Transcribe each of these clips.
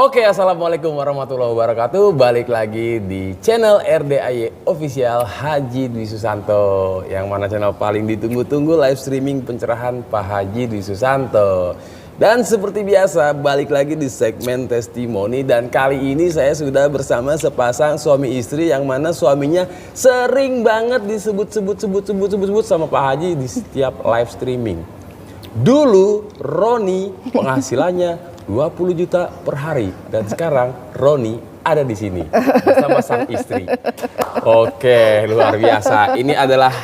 Oke, assalamualaikum warahmatullahi wabarakatuh. Balik lagi di channel RDAY Official Haji Dwi Susanto, yang mana channel paling ditunggu-tunggu live streaming pencerahan Pak Haji Dwi Susanto. Dan seperti biasa, balik lagi di segmen testimoni, dan kali ini saya sudah bersama sepasang suami istri yang mana suaminya sering banget disebut sama Pak Haji di setiap live streaming. Dulu Roni penghasilannya 20 juta per hari, dan sekarang Roni ada di sini bersama sang istri. Oke, luar biasa. Ini adalah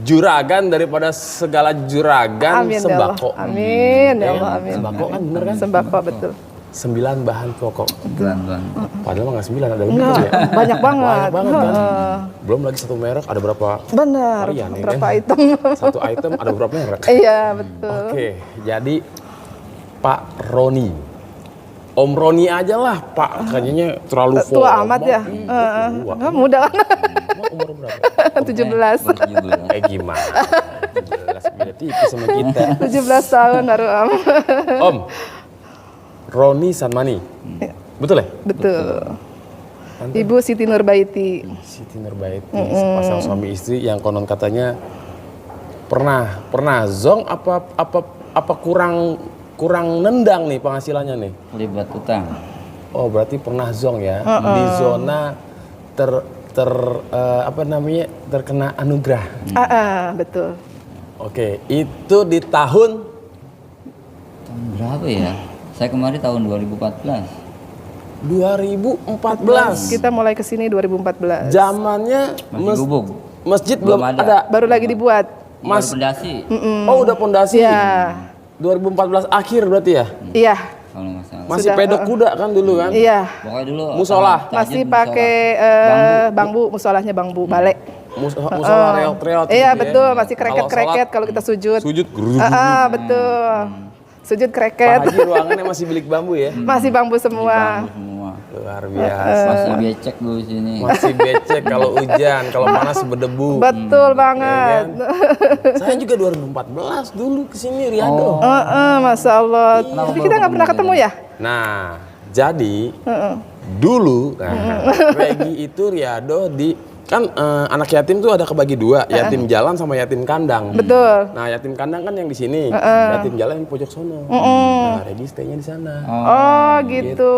juragan daripada segala juragan. Amin, sembako. Amin, ya Allah, amin. Sembako kan bener kan? Sembako betul. 9 bahan pokok. Padahal mah nggak 9, ada lebih Enggak, ya. banyak banget. Banyak banget kan. Belum lagi satu merek ada berapa? Benar, varian, ya berapa kan? item. Satu item ada berapa merek? Iya, betul. Oke, jadi Pak Roni, Om Roni aja lah, Pak. Kayaknya terlalu Tua amat ya. Tua. Muda kan. Umur berapa? 17. Gimana? 17, beda tipis sama kita. 17 tahun baru Om. Om, Roni Sanmani, betul ya? Betul. Ibu Siti Nurbaiti. Siti Nurbaiti, sepasang suami istri yang konon katanya pernah zong apa kurang nendang nih penghasilannya nih? Libat utang. Oh, berarti pernah zong ya, di zona terkena anugerah. Betul. Oke, itu di tahun Berapa ya? Saya kemarin tahun 2014. 2014. Kita mulai ke sini 2014. Zamannya Masih gubuk. masjid belum ada. Baru lagi dibuat. Baru pondasi. Oh, udah pondasi. Iya. 2014 akhir berarti ya? Iya. Kalau nggak salah. Masih pedok kuda kan dulu kan? Iya. Pokoknya dulu Musola. Masih pakai bambu, musolahnya bambu, balek. Musola reot-reot. Iya, gitu ya. betul, masih Kalau kreket-kreket sholat, kalau kita sujud. Sujud. Betul. Sujud Pak kreket. Haji ruangannya masih bilik bambu ya? Masih bambu semua. semua. Luar biasa. Masih becek dulu sini. Masih becek kalau hujan, kalau panas berdebu. Betul banget. Ya kan? Saya juga 2014 dulu kesini Riado. Masya Allah. Tapi kita nggak pernah ketemu ya? Nah, jadi dulu Regi itu Riado kan anak yatim tuh ada kebagi dua, yatim jalan sama yatim kandang. Betul. Nah, yatim kandang kan yang di sini, yatim jalan yang pojok sono. Nah, Regi stay-nya di sana. Oh gitu.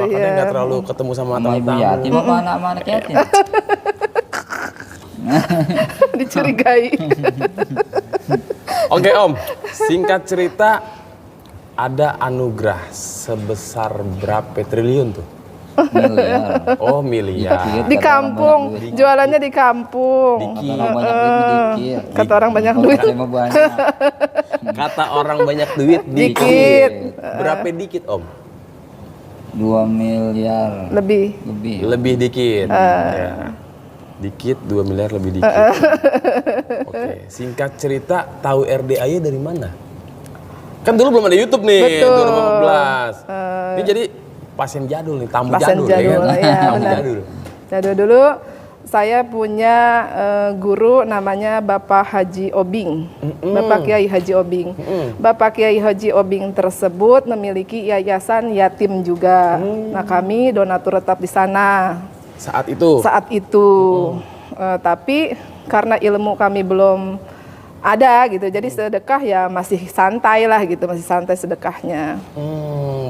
Makanya Iya. nggak terlalu ketemu sama Sama ibu tamu-tamu. yatim apa anak yatim? Dicurigai. Oke Om, singkat cerita, ada anugerah sebesar berapa triliun tuh? Miliar. Oh, miliar. Di kampung, jualannya di kampung. Kata orang banyak duit dikit. Kata orang banyak Kalau duit. saya mah banyak. Kata orang banyak duit Dikit. Berapa dikit Om? 2 miliar Lebih. lebih. Lebih dikit. Ya. Dikit, 2 miliar lebih dikit. Oke, singkat cerita, tahu RDAY dari mana? Kan dulu belum ada YouTube nih, Betul. 2015. Ini jadi pasien jadul nih, tamu Pasien jadul, jadul, ya kan? iya, Tamu benar. jadul. Jadi dulu saya punya guru namanya Bapak Haji Obing, Bapak Kiai Haji Obing. Bapak Kiai Haji Obing tersebut memiliki yayasan yatim juga. Nah, kami donatur tetap di sana Saat itu? saat itu. Tapi karena ilmu kami belum ada gitu, jadi sedekah ya masih santai lah gitu, masih santai sedekahnya.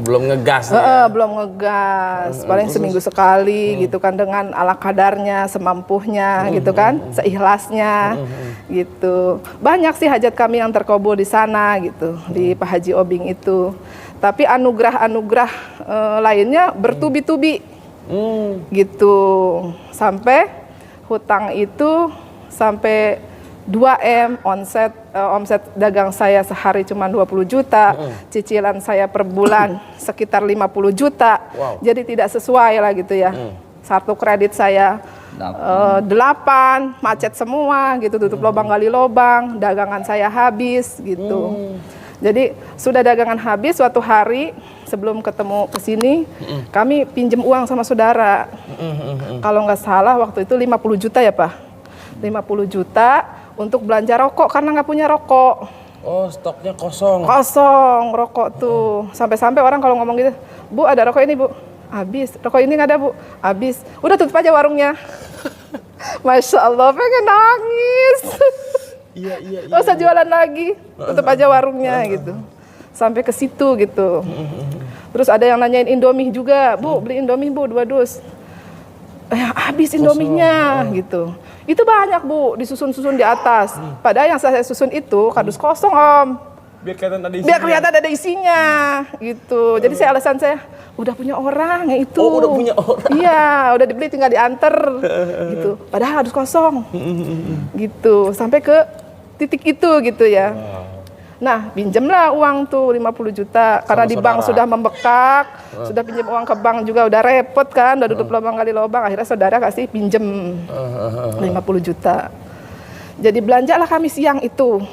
Belum ngegas ya? Belum ngegas, paling seminggu sekali gitu kan, dengan ala kadarnya, semampunya gitu kan, seikhlasnya gitu. Banyak sih hajat kami yang terkabul di sana gitu, di Pak Haji Obing itu. Tapi anugerah-anugerah lainnya bertubi-tubi gitu, sampai hutang itu sampai 2M, omset dagang saya sehari cuma 20 juta, cicilan saya per bulan sekitar 50 juta. Wow. Jadi tidak sesuai lah gitu ya. Kartu kredit saya 8, macet semua gitu, tutup lubang gali lubang, dagangan saya habis gitu. Jadi sudah dagangan habis, suatu hari sebelum ketemu ke sini, kami pinjam uang sama saudara. Kalau nggak salah waktu itu 50 juta ya Pak. 50 juta untuk belanja rokok karena nggak punya rokok. Oh, stoknya kosong. Kosong rokok tuh. Sampai-sampai orang kalau ngomong gitu, Bu ada rokok ini Bu? Habis. Rokok ini nggak ada Bu? Habis. Udah tutup aja warungnya. Masya Allah, pengen nangis. Iya. Nggak usah jualan lagi, tutup aja warungnya gitu. Sampai ke situ gitu. Terus ada yang nanyain Indomie juga, Bu beli Indomie Bu 2 dus. Habis Indominya gitu. Itu banyak Bu, disusun-susun di atas. Padahal yang saya susun itu kardus kosong Om. Biar kelihatan ada isinya. Biar kelihatan ada isinya gitu. Jadi alasan saya udah punya orang ya itu. Oh, udah punya orang. Iya, udah dibeli tinggal diantar gitu. Padahal harus kosong. Gitu. Sampai ke titik itu gitu ya. Nah, pinjemlah uang tuh 50 juta karena di bank sudah membekak, sudah pinjam uang ke bank juga udah repot kan, udah duduk lubang kali lubang, akhirnya saudara kasih pinjem 50 juta. Jadi belanjalah kami siang itu.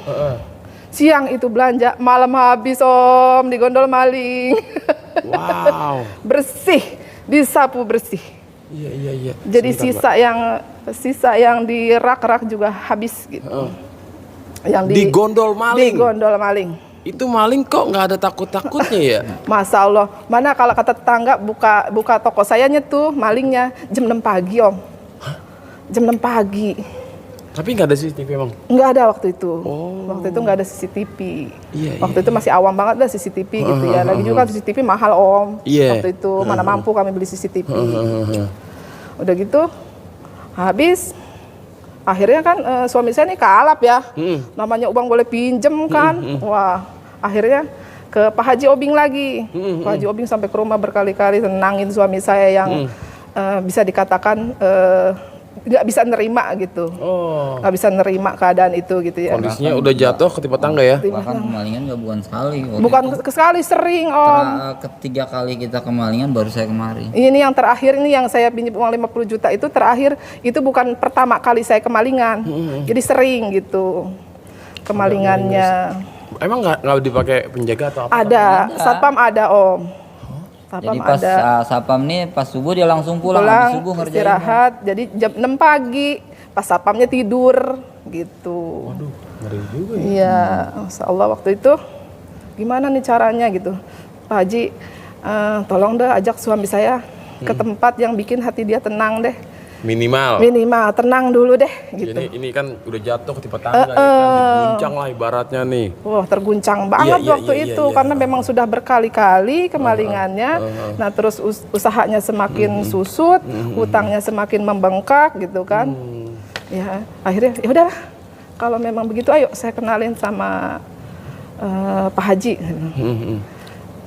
Siang itu belanja, malam habis Om, digondol maling. Wow. Bersih, disapu bersih. Iya. Jadi Sebentar, sisa yang di rak-rak juga habis gitu. Yang digondol maling. Digondol maling. Itu maling kok nggak ada takut-takutnya ya? Masya Allah, mana kalau kata tetangga buka toko sayanya tuh malingnya jam 6 pagi Om. Jam 6 pagi. Tapi nggak ada CCTV emang? Nggak ada waktu itu. Oh. Waktu itu nggak ada CCTV. Iya, Waktu itu masih awam banget lah CCTV gitu ya. Lagi juga kan CCTV mahal Om. Iya. Waktu itu mana mampu kami beli CCTV. Udah gitu habis. Akhirnya kan suami saya nih kalap ya. Namanya uang boleh pinjem kan. Wah, akhirnya ke Pak Haji Obing lagi. Pak Haji Obing sampai ke rumah berkali-kali tenangin suami saya yang bisa dikatakan nggak bisa nerima gitu. Oh. Nggak bisa nerima keadaan itu gitu ya. Kondisinya udah jatuh ketimpa tangga ya? Bahkan kemalingan nggak bukan sekali. Waktu Bukan itu sekali, sering Om. ketiga kali kita kemalingan baru saya kemari. Ini yang terakhir ini yang saya pinjam uang 50 juta itu terakhir itu bukan pertama kali saya kemalingan. Jadi sering gitu kemalingannya. Emang nggak dipakai penjaga atau apa? Ada, satpam ada Om. Satpam Jadi pas ada. satpam nih pas subuh dia langsung pulang, Pulang, habis subuh ngerjain. istirahat. Jadi jam 6 pagi pas satpamnya tidur gitu. Waduh, ngeri juga ya. Iya, Masya Allah waktu itu gimana nih caranya gitu. Pak Haji, tolong deh ajak suami saya ke tempat yang bikin hati dia tenang deh. Minimal. Minimal tenang dulu deh gitu. Ini kan udah jatuh ketimpa tangga ya kan, diguncang lah ibaratnya nih. Wah terguncang banget Iya, waktu iya, itu iya. karena memang sudah berkali-kali kemalingannya. Nah terus usahanya semakin susut, hutangnya semakin membengkak gitu kan. Ya akhirnya ya udahlah kalau memang begitu ayo saya kenalin sama Pak Haji.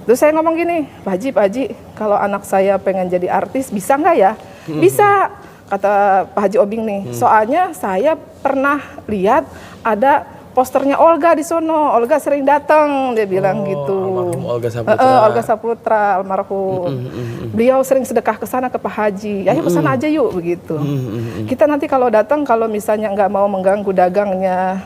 Terus saya ngomong gini, Pak Haji, kalau anak saya pengen jadi artis bisa nggak ya? Bisa, kata Pak Haji Obing nih. Soalnya saya pernah lihat ada posternya Olga di sono. Olga sering datang, dia bilang gitu. Almarhum Olga Saputra. Olga Saputra, almarhum. Beliau sering sedekah ke sana ke Pak Haji. Ayo ke sana aja yuk begitu. Kita nanti kalau datang kalau misalnya nggak mau mengganggu dagangnya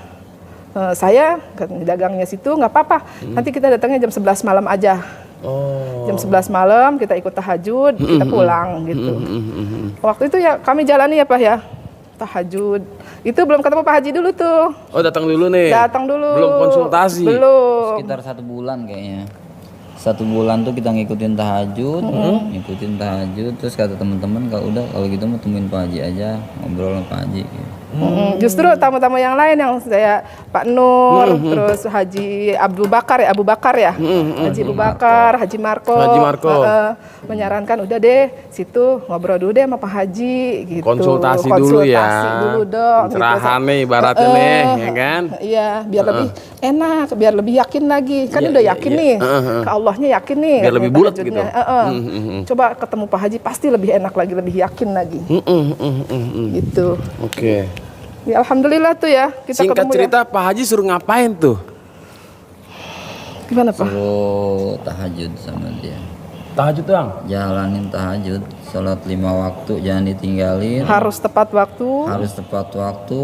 saya dagangnya situ nggak apa-apa. Nanti kita datangnya jam 11 malam aja. Oh. Jam 11 malam kita ikut tahajud, kita pulang gitu. Waktu itu ya kami jalani ya Pak ya. Tahajud. Itu belum ketemu Pak Haji dulu tuh. Oh, datang dulu nih. Datang dulu. Belum konsultasi. Belum. Sekitar 1 bulan kayaknya. 1 bulan tuh kita ngikutin tahajud, terus kata teman-teman kalau gitu mau temuin Pak Haji aja, ngobrol sama Pak Haji gitu. Justru tamu-tamu yang lain yang saya Pak Nur, terus Haji Abu Bakar ya, Haji Abu Bakar, Haji Marco, menyarankan udah deh situ ngobrol dulu deh sama Pak Haji gitu. Konsultasi dulu ya. Dulu dong. Pencerahan nih ibaratnya nih, ya kan? Iya, biar lebih enak, biar lebih yakin lagi. Kan Iya, udah iya, yakin iya. nih, ke Allahnya yakin nih. Biar lebih katanya bulat tahajudnya. gitu. Coba ketemu Pak Haji pasti lebih enak lagi, lebih yakin lagi. Gitu. Oke. Ya alhamdulillah tuh ya kita Singkat ketemu cerita Pak Haji suruh ngapain tuh? ya. Gimana Pak? Suruh tahajud sama dia. Tahajud doang. Jalanin tahajud, sholat 5 waktu jangan ditinggalin. Harus tepat waktu. Harus tepat waktu,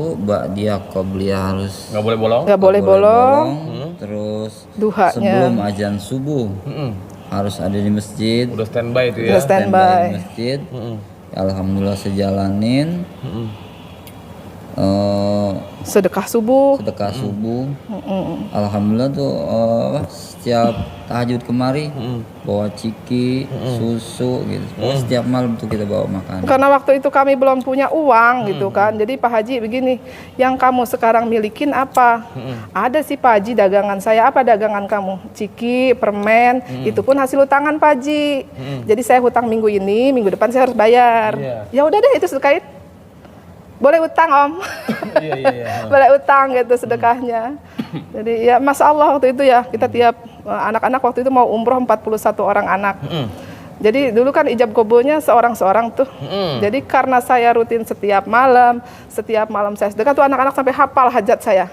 dia qobliyah harus Nggak boleh bolong. Nggak boleh bolong. Terus Duhanya. sebelum azan subuh harus ada di masjid. Udah standby itu ya. Udah standby. Di masjid. Alhamdulillah sejalanin. Sedekah subuh. sedekah subuh. Alhamdulillah tuh setiap tahajud kemari bawa ciki, susu gitu. Pokoknya setiap malam tuh kita bawa makan. Karena waktu itu kami belum punya uang gitu kan. Jadi Pak Haji begini, yang kamu sekarang milikin apa? Ada sih Pak Haji dagangan saya, apa dagangan kamu? Ciki, permen, itu pun hasil utangan Pak Haji. Jadi saya hutang minggu ini, minggu depan saya harus bayar. Ya udah deh itu sedekah. Boleh utang Om. Boleh utang gitu sedekahnya. Jadi ya Masya Allah waktu itu ya, kita tiap anak-anak waktu itu mau umroh 41 orang anak. Jadi dulu kan ijab kabulnya seorang-seorang tuh. Jadi karena saya rutin setiap malam saya sedekah tuh anak-anak sampai hafal hajat saya.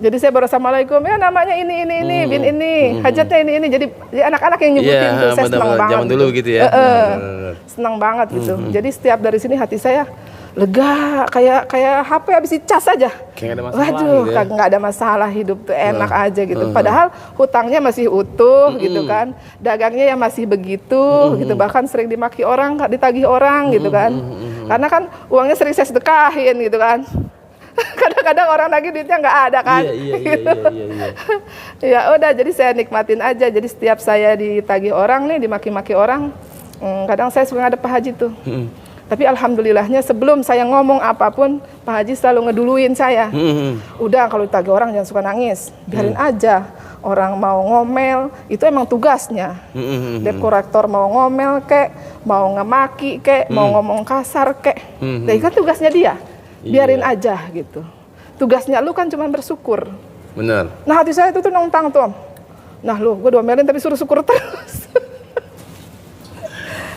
Jadi saya baru assalamualaikum, ya namanya ini, bin ini, hajatnya ini. Jadi anak-anak yang nyebutin tuh saya senang banget. Zaman dulu gitu ya. Senang banget gitu. Jadi setiap dari sini hati saya lega, kayak HP habis dicas aja. Kayak ada masalah. Waduh, gitu ya. nggak ada masalah, hidup tuh enak aja gitu. Padahal hutangnya masih utuh gitu kan, dagangnya yang masih begitu gitu, bahkan sering dimaki orang, ditagih orang gitu kan. Karena kan uangnya sering saya sedekahin gitu kan. Kadang-kadang orang nagih duitnya nggak ada kan. Iya. Ya udah, jadi saya nikmatin aja. Jadi setiap saya ditagih orang nih, dimaki-maki orang, kadang saya suka ngadep Pak Haji tuh. Tapi alhamdulillahnya sebelum saya ngomong apapun, Pak Haji selalu ngeduluin saya. Udah kalau ditagih orang jangan suka nangis, biarin aja. Orang mau ngomel, itu emang tugasnya. Debt collector mau ngomel kek, mau ngemaki kek, mau ngomong kasar kek. Nah, itu kan tugasnya dia, biarin aja gitu. Tugasnya lu kan cuma bersyukur. Bener. Nah hati saya itu tuh nongtang tuh Om. Nah lu, gue domelin tapi suruh syukur terus.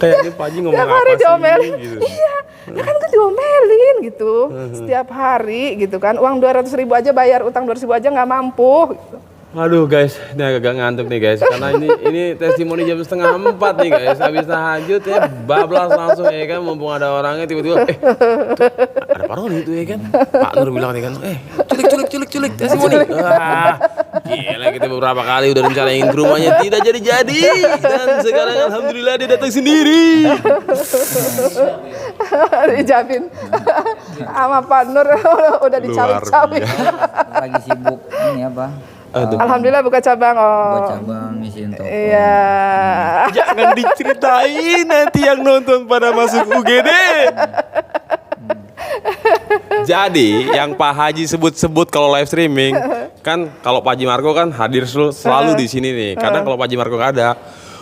Kayak ini Pak Haji ngomong Tiap apa hari sih? diomelin. Gitu. Iya, ya kan gue diomelin gitu. Setiap hari gitu kan. Uang 200.000 aja bayar, utang 200.000 aja nggak mampu. Gitu. Aduh guys, ini agak ngantuk nih guys. Karena ini testimoni jam 3:30 nih guys. Habis tahajud ya bablas langsung ya kan. Mumpung ada orangnya tiba-tiba ada paroni itu ya kan. Pak Nur bilang nih kan, culik testimoni. Wah, gila kita beberapa kali udah rencanain ke rumahnya tidak jadi-jadi. Dan sekarang alhamdulillah dia datang sendiri. Dijabin sama Pak Nur udah dicawik-cawik. Lagi sibuk ini apa? Alhamdulillah buka cabang Buat Om. cabang ngisiin toko. Iya. Jangan diceritain nanti yang nonton pada masuk UGD. Jadi yang Pak Haji sebut-sebut kalau live streaming kan, kalau Pak Haji Marco kan hadir selalu di sini nih. Kadang kalau Pak Haji Marco nggak ada.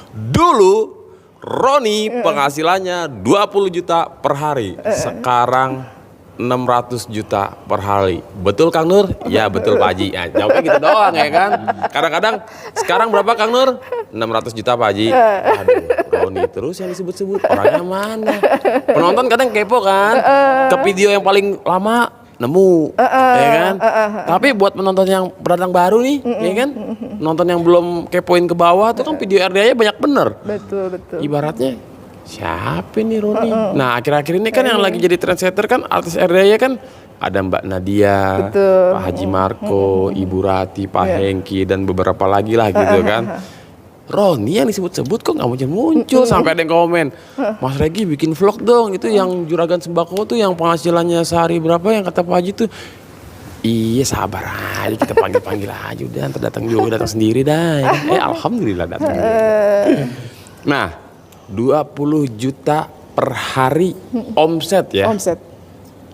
Dulu Roni penghasilannya 20 juta per hari. Sekarang 600 juta per hari. Betul Kang Nur? Ya betul Pak Haji. Nah, jawabnya gitu doang ya kan. Kadang-kadang sekarang berapa Kang Nur? 600 juta Pak Haji. Aduh, Roni terus yang disebut-sebut. Orangnya mana? Penonton kadang kepo kan. Ke video yang paling lama nemu, ya kan? Tapi buat penonton yang pendatang baru nih, ya kan? Penonton yang belum kepoin ke bawah tuh kan video RDA banyak bener. Betul. Ibaratnya siapa nih Roni? Nah akhir-akhir ini kan yang lagi jadi trendsetter kan artis RDA kan ada Mbak Nadia, Pak Haji Marco, Ibu Rati, Pak Hengki dan beberapa lagi lah gitu kan. Roni yang disebut-sebut kok nggak muncul sampai ada yang komen, Mas Regi bikin vlog dong itu yang juragan sembako tuh yang penghasilannya sehari berapa yang kata Pak Haji tuh. Iya sabar aja kita panggil aja udah ntar datang sendiri dah. Alhamdulillah datang. Nah 20 juta per hari omset ya. Omset.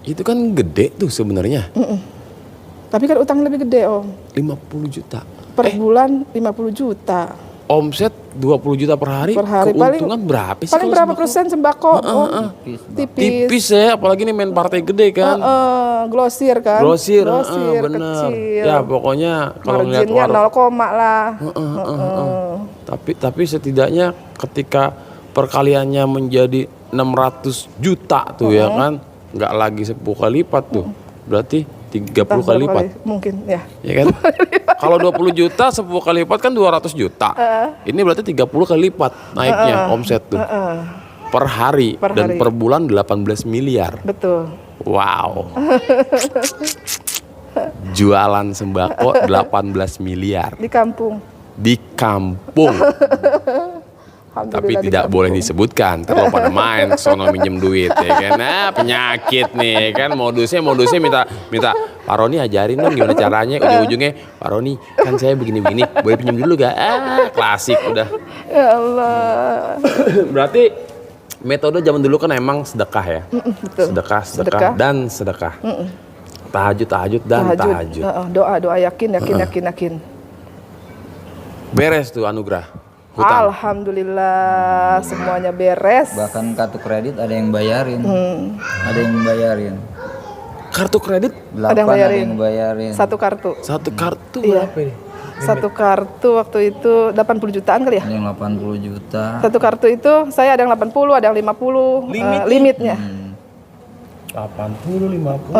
Itu kan gede tuh sebenarnya. Tapi kan utang lebih gede Om. 50 juta. Per bulan 50 juta. Omset 20 juta per hari. Keuntungan berapa sih? Paling berapa persen sembako? Tipis ya, apalagi nih main partai gede kan. Glosir kan. Glosir kecil. bener. Ya pokoknya kalau ngeliat marginnya 0, lah. Tapi setidaknya ketika perkaliannya menjadi 600 juta tuh ya kan, nggak lagi 10 kali lipat tuh, berarti 30 kali lipat. Mungkin ya. Ya kan? Kalau 20 juta 10 kali lipat kan 200 juta. Ini berarti 30 kali lipat naiknya omset tuh. Per hari dan per bulan 18 miliar. Betul. Wow. Jualan sembako 18 miliar. Di kampung. Di kampung. Tapi Alhamdulillah tidak boleh ditampung. disebutkan. Kalau pada main sono minjem duit ya kan. Nah, penyakit nih kan modusnya minta Pak Roni ajarin dong gimana caranya. Ujung-ujungnya Pak Roni kan saya begini-begini, boleh pinjam dulu gak? Klasik udah. Ya Allah. Berarti metode zaman dulu kan emang sedekah ya. Betul. Sedekah dan sedekah. Tahajud dan tahajud. Doa yakin. Beres tuh anugerah. Hutang. Alhamdulillah semuanya beres. Bahkan kartu kredit ada yang bayarin. Ada yang bayarin. Kartu kredit 8 Ada yang ada bayarin. yang bayarin. Satu kartu. satu kartu Iya. berapa nih? Satu kartu waktu itu 80 jutaan kali ya. Ada yang 80 juta. Satu kartu itu saya ada yang 80, ada yang 50 limitnya. 80, 50,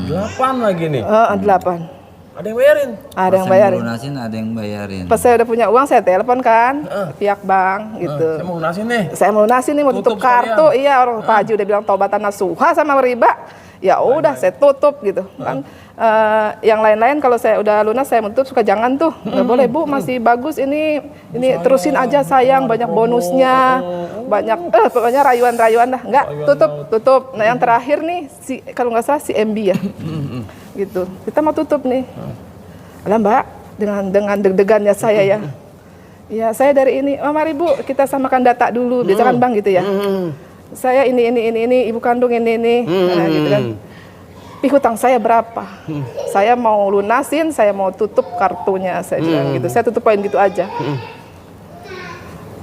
8 lagi nih. 8. Ada yang bayarin. Ada yang Pas bayarin. lunasin ada yang bayarin. Pas saya udah punya uang saya telepon kan pihak bank gitu. Saya mau lunasin nih. Saya mau lunasin nih mau tutup Tutup kartu. Iya orang Pak Haji udah bilang taubatan nasuha sama riba. Ya udah saya tutup gitu kan. Yang lain-lain kalau saya udah lunas saya mau tutup suka jangan tuh. Nggak boleh Bu, masih bagus ini terusin aja sayang banyak bonusnya. Banyak pokoknya rayuan-rayuan dah. Enggak, tutup. Nah, yang terakhir nih kalau nggak salah si MB ya. Gitu. Kita mau tutup nih. Alah Mbak, dengan deg-degannya saya ya. Ya, saya dari ini. Oh, mari Bu, kita samakan data dulu. Biasa kan Bang gitu ya. Saya ini, ibu kandung ini. Nah, gitu kan. Hutang saya berapa? Saya mau lunasin, saya mau tutup kartunya, saya bilang gitu. Saya tutup poin gitu aja.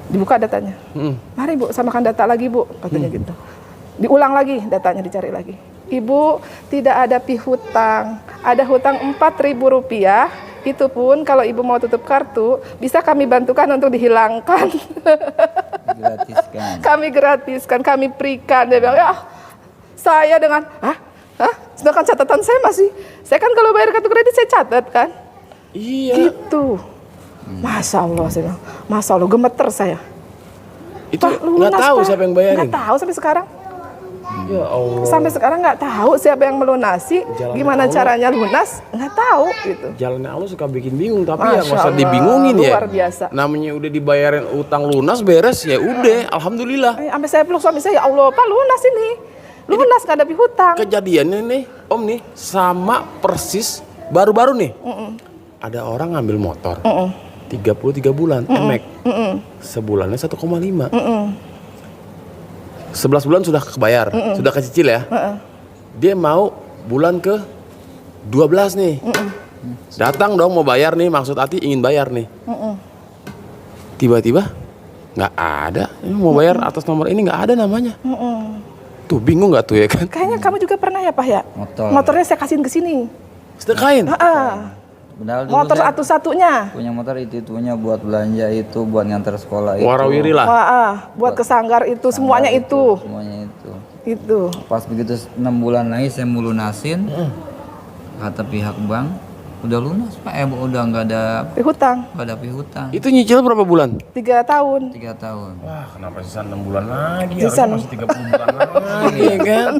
Dibuka datanya. Mari Bu, samakan data lagi Bu, katanya gitu. Diulang lagi, datanya dicari lagi. Ibu, tidak ada pihutang. Ada hutang Rp4.000. Itu pun kalau Ibu mau tutup kartu, bisa kami bantukan untuk dihilangkan. Gratiskan. Kami gratiskan, kami berikan. Dia bilang, ya saya dengan, sedangkan catatan saya saya kan kalau bayar kartu kredit saya catat kan. Iya. Gitu. Masya Allah, saya bilang, Masya Allah, gemeter saya. Itu Pak, nggak lunas, tahu Pak. siapa yang bayarin. Nggak tahu sampai sekarang. Ya Allah. Sampai sekarang nggak tahu siapa yang melunasi, Jalannya gimana Allah. caranya lunas, nggak tahu gitu. Jalannya Allah suka bikin bingung, tapi ya Masya nggak usah Allah, dibingungin ya. luar biasa. Namanya udah dibayarin utang lunas beres ya udah, alhamdulillah. Sampai saya peluk suami saya, ya Allah Pak lunas ini, lunas nggak ada hutang. Kejadiannya nih, Om nih, sama persis baru-baru nih. Ada orang ngambil motor, 33 bulan, emek, sebulannya 1,5. 11 bulan sudah kebayar, sudah kecicil ya. Dia mau bulan ke 12 nih. Datang dong mau bayar nih, maksud hati ingin bayar nih. Tiba-tiba nggak ada, ini mau bayar atas nomor ini nggak ada namanya. Tuh bingung nggak tuh ya kan? Kayaknya kamu juga pernah ya Pak ya? Motornya saya kasihin ke sini. Sedekahin. Padahal dulu Motor saya satu-satunya. punya motor itu punya buat belanja itu, buat ngantar sekolah itu. Warawiri lah. Buat ke sanggar itu, semuanya itu. Semuanya itu. Itu. Pas begitu 6 bulan lagi saya mau lunasin, kata pihak bank, udah lunas Pak, udah nggak ada pihutang. Itu nyicil berapa bulan? 3 tahun. 3 tahun. Wah, kenapa sisa 6 bulan lagi? Sisa Harusnya masih 30 bulan lagi kan?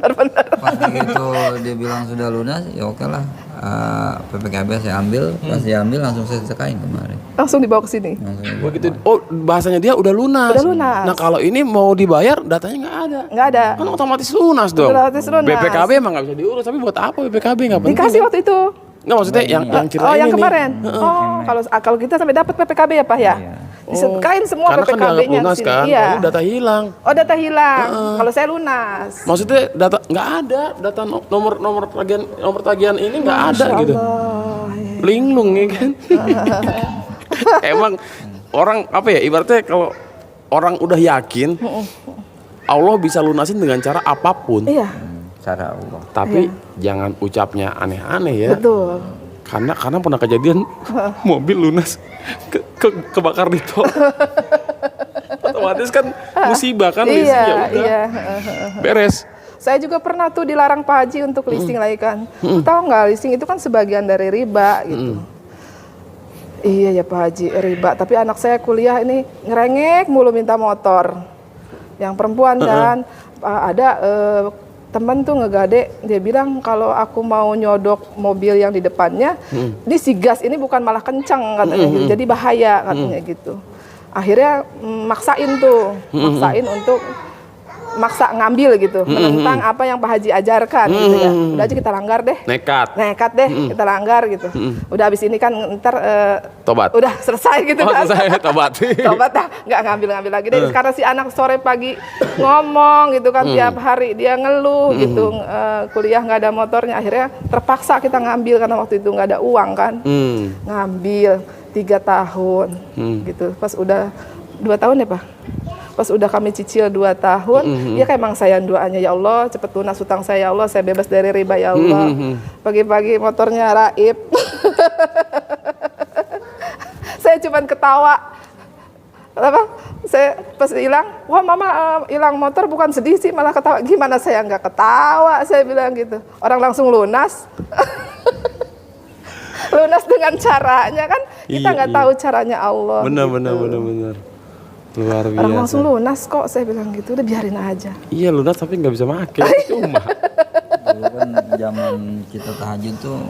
Pas begitu dia bilang sudah lunas, ya oke lah. PPKB saya ambil, pas dia ambil langsung saya sedekahin kemarin. Langsung dibawa ke sini. Begitu, oh bahasanya dia udah lunas. Udah lunas. Nah kalau ini mau dibayar, datanya nggak ada. Nggak ada. Kan otomatis lunas dong. Otomatis lunas. BPKB emang nggak bisa diurus, tapi buat apa BPKB nggak penting. Dikasih waktu itu. Nggak maksudnya yang cerita Oh, ini yang nih. kemarin. Oh, kalau kita sampai dapat PPKB ya Pak ya? Disedekain semua Karena kan dianggap PPKB-nya lunas ke sini. kan, Iya. kalau data hilang. Oh, data hilang. Kalau saya lunas. Maksudnya data nggak ada, data nomor tagihan ini nggak ada gitu. Linglung ya kan. Emang orang apa ya ibaratnya kalau orang udah yakin Allah bisa lunasin dengan cara apapun. Iya, Cara Allah. Tapi jangan ucapnya aneh-aneh ya. betul. Karena pernah kejadian mobil lunas kebakar di tol. Otomatis kan musibah kan leasing, ya udah. Iya. Beres. Saya juga pernah tuh dilarang Pak Haji untuk leasing lagi kan. Tahu nggak leasing itu kan sebagian dari riba gitu. Iya ya Pak Haji, riba. Tapi anak saya kuliah ini ngerengek mulu minta motor. Yang perempuan kan ada temen tuh ngegade, dia bilang kalau aku mau nyodok mobil yang di depannya, ini si gas ini bukan malah kencang katanya gitu. Jadi bahaya katanya gitu. Akhirnya maksain untuk maksa ngambil gitu, menentang apa yang Pak Haji ajarkan gitu ya. Udah aja kita langgar deh. Nekat Deh, kita langgar gitu. Udah habis ini kan ntar tobat. udah selesai gitu kan. Saya tobat. Tobat dah, nggak ngambil lagi deh. Karena si anak sore pagi ngomong gitu kan, tiap hari dia ngeluh gitu, kuliah nggak ada motornya. Akhirnya terpaksa kita ngambil karena waktu itu nggak ada uang kan. Ngambil 3 tahun gitu. Pas udah 2 tahun ya Pak. Pas udah kami cicil 2 tahun, ya kayak emang saya doanya, ya Allah cepet lunas hutang saya, ya Allah saya bebas dari riba, ya Allah. Pagi-pagi motornya raib. Saya cuman ketawa. Apa? Saya pas hilang, wah mama hilang motor bukan sedih sih, malah ketawa. Gimana saya nggak ketawa, saya bilang gitu. Orang langsung lunas. Lunas dengan caranya kan, kita nggak tahu caranya Allah. Benar. Luar biasa. Orang langsung lunas kok, saya bilang gitu, udah biarin aja. Iya lunas tapi nggak bisa pakai, cuma. Dulu kan zaman kita tahajud tuh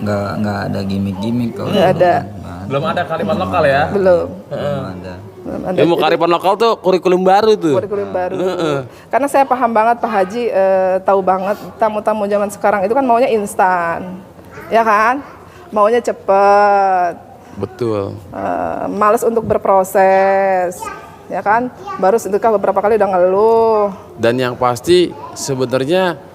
nggak ada gimmick-gimmick kalau Nggak ada. Belum ada kalimat lokal ya? Belum ada. ada. Ilmu kearifan lokal tuh kurikulum baru tuh. Kurikulum baru. Karena saya paham banget Pak Haji, tahu banget tamu-tamu zaman sekarang itu kan maunya instan, ya kan? Maunya cepet. Betul. Males untuk berproses, ya kan? Baru sedekah beberapa kali udah ngeluh. Dan yang pasti sebenarnya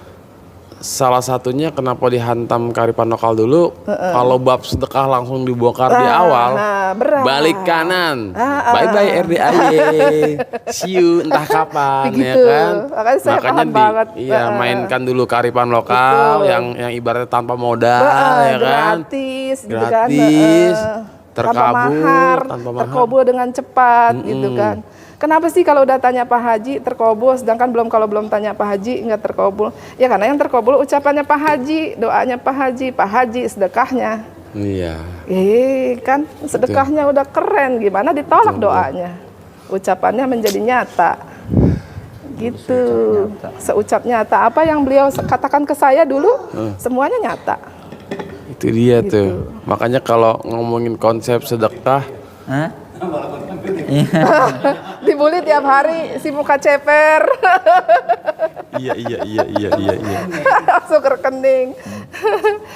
salah satunya kenapa dihantam kearifan lokal dulu, kalau bab sedekah langsung dibongkar di awal, berat. balik kanan, bye bye RDAY, see you entah kapan. Begitu. Ya kan. Makanya saya paham banget. Iya, mainkan dulu kearifan lokal yang ibaratnya tanpa modal, ya kan, gratis, gitu gratis, kan, terkabul, tanpa mahar, terkabul dengan cepat, gitu kan. Kenapa sih kalau udah tanya Pak Haji terkabul, sedangkan kalau belum tanya Pak Haji nggak terkabul? Ya karena yang terkabul ucapannya Pak Haji, doanya Pak Haji, sedekahnya. Iya. Kan sedekahnya udah keren, gimana ditolak doanya? Ucapannya menjadi nyata. Gitu. Seucap nyata. Apa yang beliau katakan ke saya dulu, semuanya nyata. Itu dia Gitu. tuh. Makanya kalau ngomongin konsep sedekah, Dibully tiap hari si muka ceper. iya. Langsung ke rekening.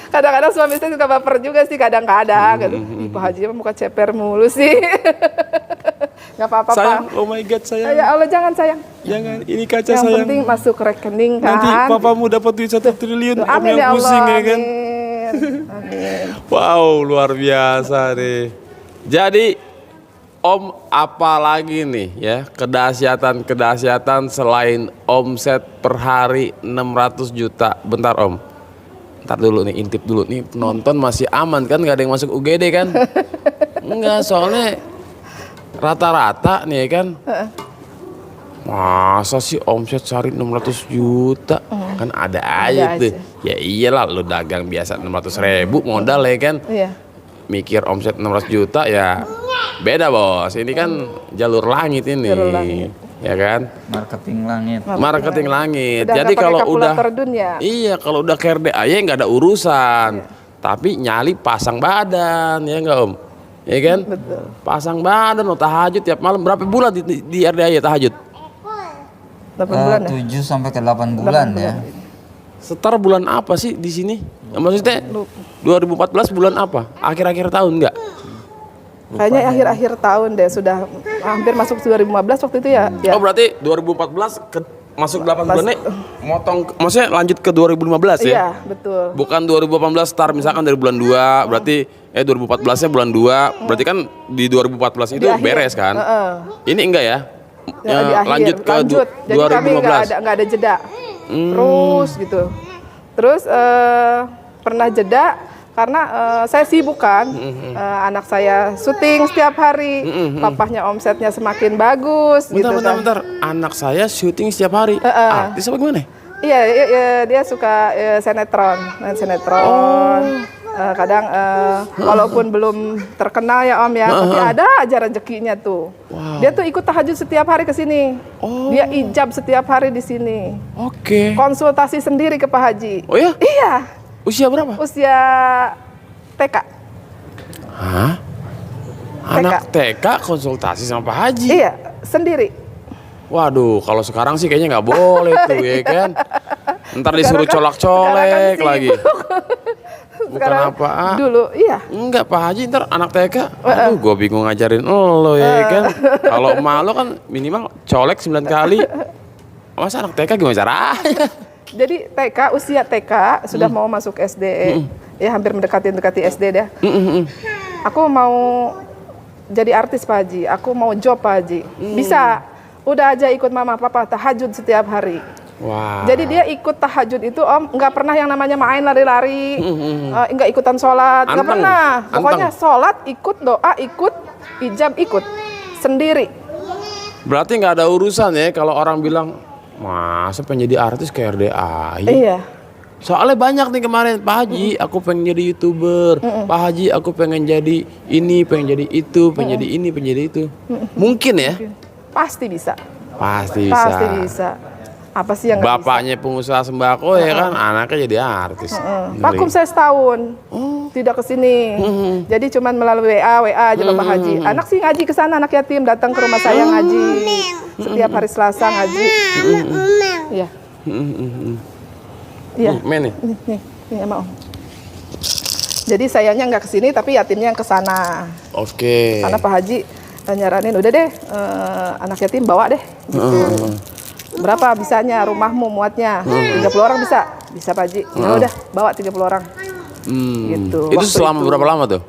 Kadang-kadang suami istri suka baper juga sih, kadang-kadang. Ih, Pak Haji mah muka ceper mulu sih. Nggak apa-apa, sayang, Pak. oh my god sayang. Ya Allah, jangan sayang. Jangan, ini kaca Yang sayang. penting masuk ke rekening kan. Nanti papamu dapat duit 1 triliun, om Amin yang ya Allah. pusing ya kan. Amin. Wow, luar biasa nih. Jadi Om, apa lagi nih ya kedahsyatan selain omset per hari 600 juta. Bentar Om, ntar dulu nih, intip dulu nih, penonton masih aman kan, gak ada yang masuk UGD kan? Enggak, soalnya rata-rata nih ya kan. Masa sih omset sehari 600 juta? Kan ada aja tuh. Ya iyalah, lu dagang biasa 600.000 modal ya kan. Iya. Mikir omset 600 juta ya beda bos. Ini kan jalur langit ini. Jalur langit. Ya kan? Marketing langit. Marketing langit. Udah Jadi nggak pakai kalau udah kalkulator dunia. Iya, kalau udah KRDAY nggak ada urusan. Tapi nyali pasang badan, ya enggak Om? Ya kan? Betul. Pasang badan, lo tahajud tiap malam. Berapa bulan di RDAY tahajud? 8 bulan ya? 7 sampai ke 8 bulan ya. Setar bulan apa sih di sini? Maksudnya 2014 bulan apa? Akhir-akhir tahun enggak? Kayaknya akhir-akhir tahun deh, sudah hampir masuk 2015 waktu itu ya. Oh berarti 2014 masuk 8 bulannya motong, maksudnya lanjut ke 2015 ya? Iya, betul. Bukan 2018 start misalkan dari bulan 2, berarti 2014-nya bulan 2, berarti kan di 2014 itu beres kan? Ini enggak ya? Ya, di akhir. Lanjut ke Jadi 2015. kami nggak ada jeda. Terus gitu. Terus pernah jeda karena saya sibuk kan. Anak saya syuting setiap hari. Papahnya omsetnya semakin bagus gitu kan. Bentar. Anak saya syuting setiap hari. Artis apa gimana? Iya, dia suka sinetron, main sinetron. Kadang walaupun belum terkenal ya Om ya, tapi ada aja rezekinya tuh. Dia tuh ikut tahajud setiap hari ke sini. Dia ijab setiap hari di sini. Oke. Konsultasi sendiri ke Pak Haji. Oh ya? Iya. Usia berapa? Usia TK. Hah? Anak TK konsultasi sama Pak Haji? Iya, sendiri. Waduh, kalau sekarang sih kayaknya nggak boleh tuh ya kan. Ntar disuruh Sekarang colak-colek kan lagi. Bukan Sekarang apaan. dulu, iya. Enggak, Pak Haji ntar anak TK. Aduh, gue bingung ngajarin lo ya kan. Kalau emak lo kan minimal colek 9 kali. Masa anak TK gimana caranya? Jadi TK, usia TK sudah mau masuk SD, ya hampir mendekati SD deh. Aku mau jadi artis Pak Haji, aku mau job Pak Haji. Bisa, udah aja ikut mama papa tahajud setiap hari. Wah. Jadi dia ikut tahajud itu Om, nggak pernah yang namanya main lari-lari, nggak ikutan sholat, nggak Anteng. pernah. Anteng. Pokoknya sholat ikut, doa ikut, ijab ikut, sendiri. Berarti nggak ada urusan ya kalau orang bilang, masa pengen jadi artis ke RDAI? Iya. Soalnya banyak nih kemarin, Pak Haji, aku pengen jadi YouTuber. Pak Haji, aku pengen jadi ini, pengen jadi itu, pengen jadi ini, pengen jadi itu. Mungkin ya? Pasti bisa. Pasti bisa. Pasti bisa. Apa sih yang nggak bisa? Bapaknya pengusaha sembako ya kan, anaknya jadi artis. Vakum saya setahun, tidak ke sini. Jadi cuman melalui WA aja Bapak Haji. Anak sih ngaji ke sana, anak yatim datang ke rumah saya ngaji. Setiap hari Selasa ngaji. Iya. Iya. Men nih. Nih, sama Om. Jadi sayanya nggak ke sini, tapi yatimnya yang ke sana. Oke. Karena Pak Haji nyaranin, udah deh, anak yatim bawa deh. Gitu. Berapa bisanya rumahmu muatnya? 30 orang bisa? Bisa Pak Haji. Ya udah, bawa 30 orang. Gitu. Itu Waktu selama berapa lama tuh?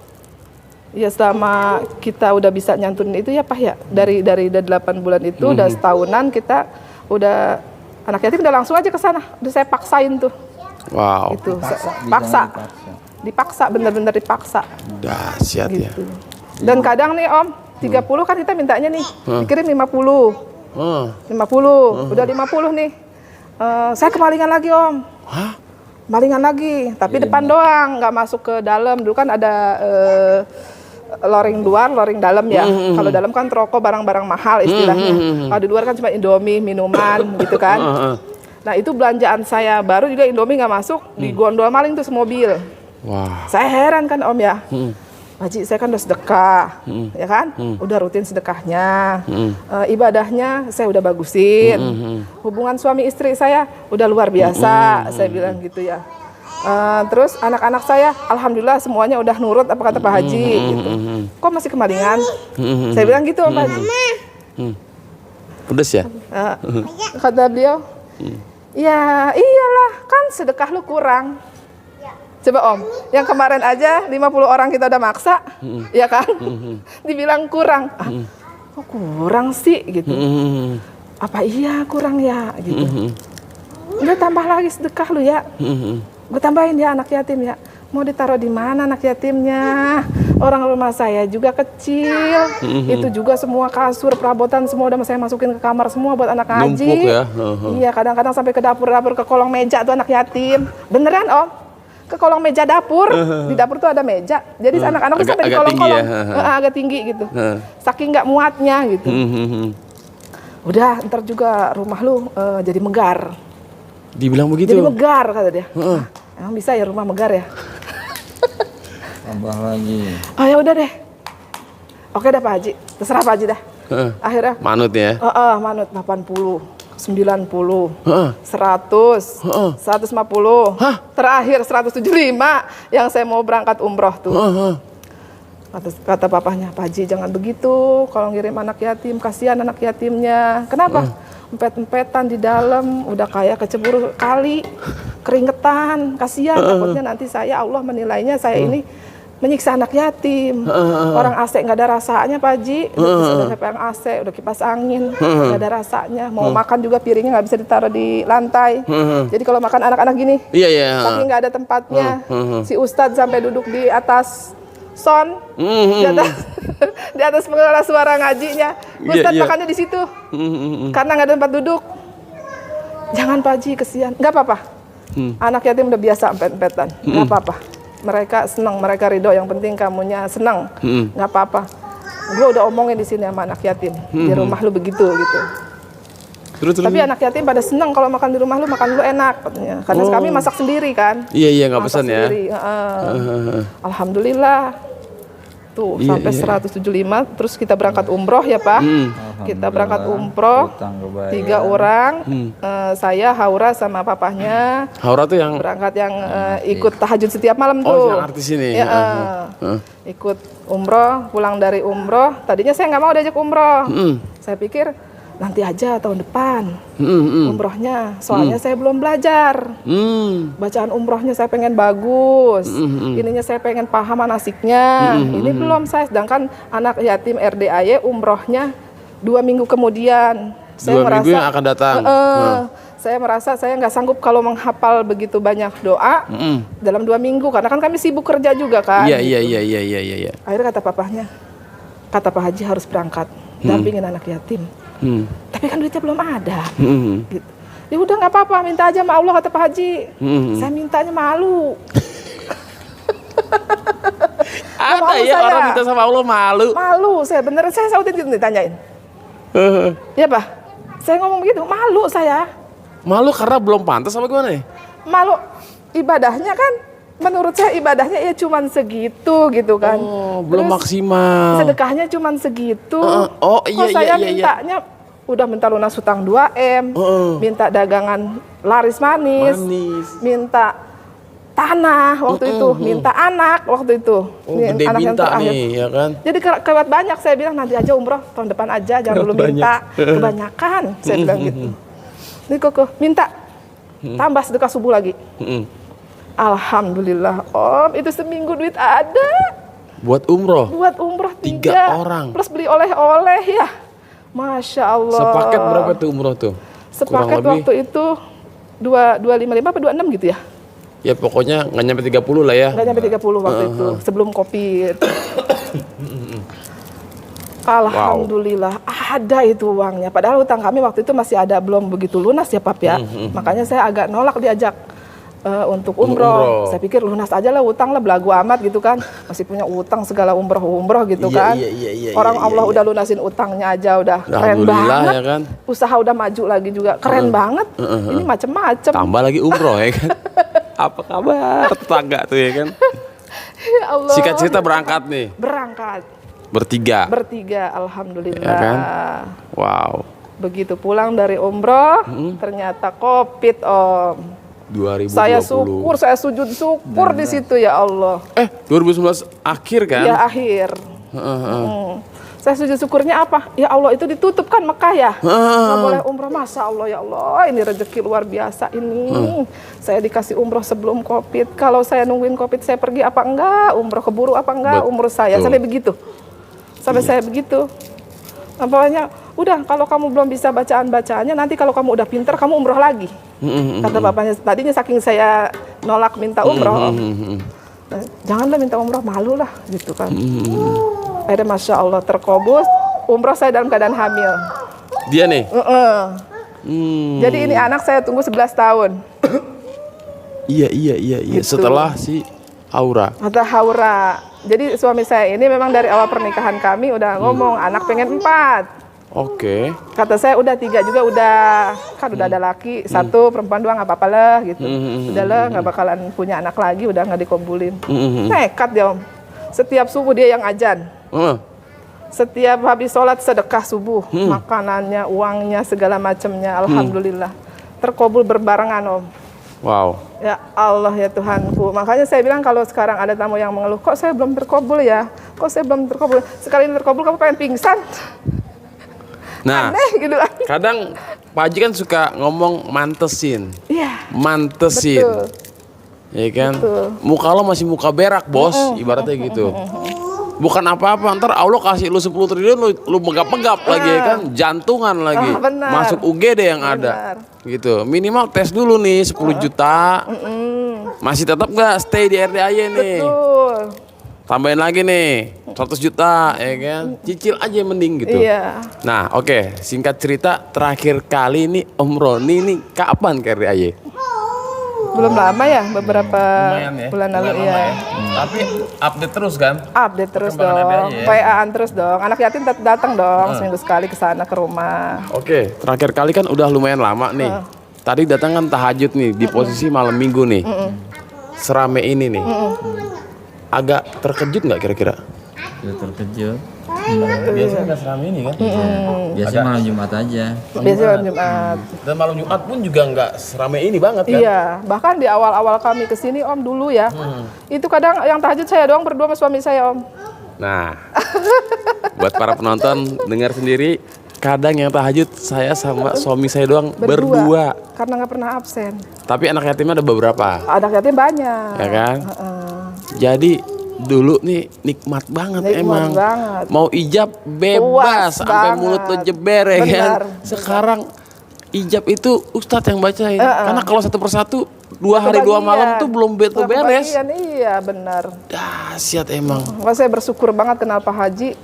Ya selama kita udah bisa nyantunin itu ya Pak ya. Dari 8 bulan itu udah setahunan kita udah anak yatim udah langsung aja ke sana. Udah saya paksain tuh. Wow. Itu Dipaksa. dipaksa, bener-bener dipaksa. Dahsyat ya. Gitu. Dan kadang nih Om, 30 kan kita mintanya nih, dikirim 50. 50, udah 50 nih. Saya kemalingan lagi Om. Hah? Malingan lagi, tapi depan doang, nggak masuk ke dalam. Dulu kan ada loring luar, loring dalam ya. Kalau dalam kan rokok, barang-barang mahal istilahnya. Kalau di luar kan cuma Indomie, minuman gitu kan. Nah itu belanjaan saya baru juga Indomie nggak masuk, digondol maling tuh semobil. Wah. Saya heran kan Om ya. Haji saya kan udah sedekah, ya kan? Udah rutin sedekahnya, ibadahnya saya udah bagusin, hubungan suami istri saya udah luar biasa, saya bilang gitu ya. Terus anak-anak saya, alhamdulillah semuanya udah nurut apa kata Pak Haji, gitu. Kok masih kemalingan? Saya bilang gitu Pak Haji. Pedes ya? Kata beliau, ya iyalah kan sedekah lu kurang. Coba Om, yang kemarin aja 50 orang kita udah maksa, ya kan? Dibilang kurang. Kok kurang sih gitu? Apa iya kurang ya gitu? Udah tambah lagi sedekah lu ya. Gue tambahin ya anak yatim ya. Mau ditaruh di mana anak yatimnya? Orang rumah saya juga kecil. Itu juga semua kasur, perabotan semua udah saya masukin ke kamar semua buat anak ngaji. Numpuk ya? Iya, kadang-kadang sampai ke dapur-dapur, ke kolong meja tuh anak yatim. Beneran Om? Ke kolong meja dapur, di dapur tuh ada meja. Jadi anak-anak tuh sampai di kolong-kolong, agak tinggi gitu. Saking nggak muatnya gitu. Udah, ntar juga rumah lu jadi megar. Dibilang begitu? Jadi megar kata dia. Emang bisa ya rumah megar ya? Tambah lagi. Oh ya udah deh. Oke dah Pak Haji, terserah Pak Haji dah. Akhirnya Manut ya? manut 80. 90, 100, 150, terakhir 175 yang saya mau berangkat umroh tuh. Kata papahnya, Pak Haji jangan begitu, kalau ngirim anak yatim, kasihan anak yatimnya. Kenapa? Empet-empetan di dalam, udah kayak kecebur kali, keringetan, kasihan. Takutnya nanti Allah menilainya saya ini menyiksa anak yatim. Orang AC nggak ada rasanya Pak Haji, udah yang AC, udah kipas angin, nggak ada rasanya. Mau makan juga piringnya nggak bisa ditaruh di lantai. Jadi kalau makan anak-anak gini, tapi nggak ada tempatnya. Si Ustadz sampai duduk di atas son, di atas pengelola suara ngajinya. Ustadz makannya di situ, karena nggak ada tempat duduk. Jangan Pak Haji, kesian. Nggak apa-apa. Anak yatim udah biasa empet-empetan, nggak apa-apa. Mereka senang, mereka ridho. Yang penting kamunya senang, nggak apa-apa. Gue udah omongin di sini sama anak yatim, di rumah lu begitu gitu. Terus. Tapi anak yatim pada senang kalau makan di rumah lu, makan lu enak katanya. Karena kami masak sendiri kan. Iya nggak pesan ya. Alhamdulillah. Tuh Iya, sampai iya. 175, terus kita berangkat umroh ya Pak. Kita berangkat umroh, Hutang kebayar. 3 orang, saya, Haura sama papahnya. Haura tuh yang Berangkat yang ikut tahajud setiap malam tuh. Oh, yang artis ini. Ya, ikut umroh, pulang dari umroh. Tadinya saya nggak mau diajak umroh. Saya pikir nanti aja tahun depan umrohnya. Soalnya saya belum belajar. Bacaan umrohnya saya pengen bagus. Ininya saya pengen paham manasiknya. Ini belum saya. Sedangkan anak yatim RDAY umrohnya 2 minggu kemudian. 2 minggu yang akan datang. Saya merasa saya nggak sanggup kalau menghafal begitu banyak doa dalam 2 minggu, karena kan kami sibuk kerja juga kan. Iya. Akhirnya kata papahnya, kata Pak Haji harus berangkat dampingin anak yatim. Tapi kan duitnya belum ada. Gitu. Ya udah nggak apa-apa, minta aja sama Allah, kata Pak Haji. Saya mintanya malu. Ada ya saya. orang minta sama Allah malu. Malu, saya beneran saya sautin gitu ditanyain. Ya Pak, saya ngomong begitu, malu saya. Malu karena belum pantas sama gimana ya? Malu ibadahnya kan, menurut saya ibadahnya ya cuman segitu gitu kan. Oh, belum Terus maksimal. sedekahnya cuman segitu. Oh, iya, Kok saya iya. mintanya udah minta lunas hutang 2M, minta dagangan laris manis, minta tanah waktu itu, minta anak waktu itu. Oh, gede anak yang minta terakhir. nih, ya kan? Jadi kelewat banyak, saya bilang nanti aja umroh tahun depan aja, jangan dulu minta kebanyakan, saya bilang gitu. Ini koko minta tambah sedekah subuh lagi. Alhamdulillah Om, itu seminggu duit ada. Buat umroh. Buat umroh 3 3 orang. plus beli oleh-oleh ya. Masya Allah. Sepaket berapa tuh umroh tuh? Sepaket Kurang lebih. waktu itu 255 apa 26 gitu ya? Ya pokoknya nggak nyampe 30 lah ya. Nggak nyampe 30 waktu itu, sebelum Covid. Alhamdulillah ada itu uangnya. Padahal utang kami waktu itu masih ada, belum begitu lunas ya Pap ya. Makanya saya agak nolak diajak untuk umroh. Saya pikir lunas aja lah, utang lah, belagu amat gitu kan. Masih punya utang segala umroh gitu kan. Iya, Orang Allah udah lunasin utangnya aja udah keren Alhamdulillah, banget. ya kan? Usaha udah maju lagi juga keren banget. Ini macem-macem. Tambah lagi umroh ya kan. Apa kabar tetangga tuh ya kan? Ya Allah. Singkat cerita berangkat nih. Berangkat. Bertiga. Alhamdulillah. Ya kan? Wow. Begitu pulang dari umroh, ternyata Covid Om. 2020. Saya syukur, saya sujud syukur di situ ya Allah. 2019 akhir kan? Ya akhir. Saya sujud syukurnya apa? Ya Allah itu ditutup kan Mekah ya. Nggak boleh umroh, Masya Allah ya Allah. Ini rezeki luar biasa ini. Saya dikasih umroh sebelum Covid. Kalau saya nungguin Covid saya pergi apa enggak? Umroh keburu apa enggak? Umroh saya. Sampai begitu. Saya begitu. Pokoknya udah, kalau kamu belum bisa bacaan-bacaannya, nanti kalau kamu udah pinter kamu umroh lagi. Kata bapaknya, tadinya saking saya nolak minta umroh. Janganlah minta umroh, malu lah gitu kan. Akhirnya Masya Allah terkobus, umroh saya dalam keadaan hamil. Dia nih? Jadi ini anak saya tunggu 11 tahun. Iya. Gitu. Setelah si Haura. Kata Haura. Jadi suami saya ini memang dari awal pernikahan kami udah ngomong anak pengen 4. Oke. Kata saya udah 3 juga udah, kan udah ada laki 1, perempuan 2 nggak apa-apa lah gitu. Udah lah nggak bakalan punya anak lagi, udah nggak dikabulin. Nekat dia Om. Setiap subuh dia yang ajan. Setiap habis sholat sedekah subuh, makanannya, uangnya, segala macamnya, alhamdulillah terkabul berbarengan Om. Wow. Ya Allah ya Tuhanku. Makanya saya bilang kalau sekarang ada tamu yang mengeluh, kok saya belum terkabul ya? Kok saya belum terkabul? Sekali terkabul kamu pengen pingsan. Nah, Aneh gitu kan. kadang Pak Haji kan suka ngomong mantesin. Iya. Mantesin. Betul. Ya kan? Betul. Muka lo masih muka berak, Bos, ibaratnya gitu. Bukan apa-apa, ntar Allah kasih lu 10 triliun lu megap-megap lagi ya kan, jantungan lagi. Benar. Masuk UGD yang ada. Gitu. Minimal tes dulu nih 10 juta. Masih tetap nggak stay di RDAY nih? Betul. Tambahin lagi nih 100 juta ya kan. Cicil aja mending gitu. Iya. Nah, oke, singkat cerita terakhir kali ini Om Roni nih kapan ke RDAY? Belum lama ya, beberapa bulan lalu ya. Tapi update terus kan? Update terus Perkembangan dong, RDAY ya? WA-an terus dong. Anak yatim datang dong seminggu sekali ke sana ke rumah. Oke, terakhir kali kan udah lumayan lama nih. Tadi datang kan tahajud nih di posisi malam minggu nih. Serame ini nih. Agak terkejut nggak kira-kira? Sudah terkejut. Biasanya nggak seramai ini kan? Biasanya malam Jumat aja. Biasanya malam Jumat. Dan malam Jumat pun juga nggak seramai ini banget kan? Iya, bahkan di awal-awal kami kesini Om dulu ya, itu kadang yang tahajud saya doang berdua sama suami saya Om. Nah, buat para penonton dengar sendiri, kadang yang tahajud saya sama suami saya doang berdua. Karena nggak pernah absen. Tapi anak yatimnya ada beberapa, Anak yatim banyak. ya kan? Jadi dulu nih nikmat banget Nikmat emang. banget. Mau ijab bebas Puas sampai banget. mulut lo jeber ya kan. Benar. Sekarang ijab itu ustadz yang bacain. Karena kalau satu persatu 2 hari 2 malam tuh belum beres. Kebagian, iya benar. Dahsyat emang. Makanya saya bersyukur banget kenal Pak Haji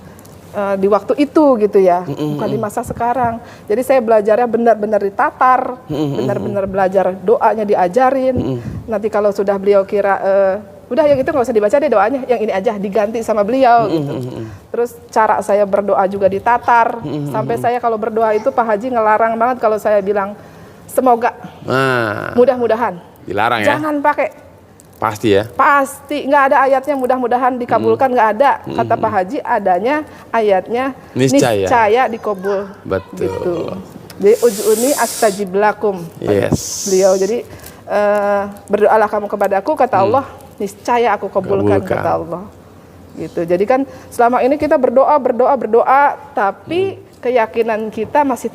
di waktu itu gitu ya, bukan di masa sekarang. Jadi saya belajarnya benar-benar ditatar, benar-benar belajar doanya diajarin. Nanti kalau sudah beliau kira udah yang itu nggak usah dibaca deh doanya, yang ini aja diganti sama beliau gitu. Terus cara saya berdoa juga ditatar. Sampai saya kalau berdoa itu Pak Haji ngelarang banget kalau saya bilang semoga, Nah, mudah-mudahan. dilarang ya. Jangan pakai Pasti ya. pasti, nggak ada ayatnya mudah-mudahan dikabulkan, nggak ada. Kata Pak Haji adanya ayatnya niscaya dikabul. Betul. Gitu. Jadi ujuni astajib lakum. Yes. Beliau jadi berdoalah kamu kepadaku, kata Allah, niscaya aku kabulkan, kata Allah. Gitu. Jadi kan selama ini kita berdoa, tapi keyakinan kita masih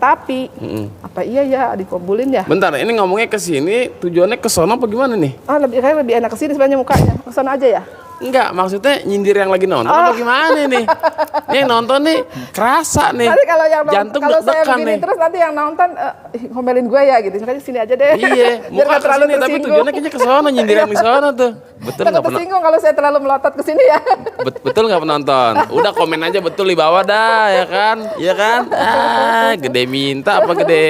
apa iya ya dikabulin ya? Bentar, ini ngomongnya ke sini, tujuannya ke sono apa gimana nih? Lebih enak kesini sebenarnya mukanya, kesana aja ya. Enggak, maksudnya nyindir yang lagi nonton apa gimana nih? Nih yang nonton nih kerasa nih. Nanti kalau yang jantung kalau saya deg-degan begini nih. terus nanti yang nonton ngomelin gue ya gitu. Makanya sini aja deh. Iya, Biar muka nggak ke terlalu sini tapi tersinggung. tujuannya kayaknya ke sono, nyindir yang di sono tuh. Betul Takut nggak pernah? tersinggung kalau saya terlalu melotot ke sini ya. Betul nggak penonton? Udah komen aja betul di bawah dah, ya kan? Ya kan? Gede minta apa gede?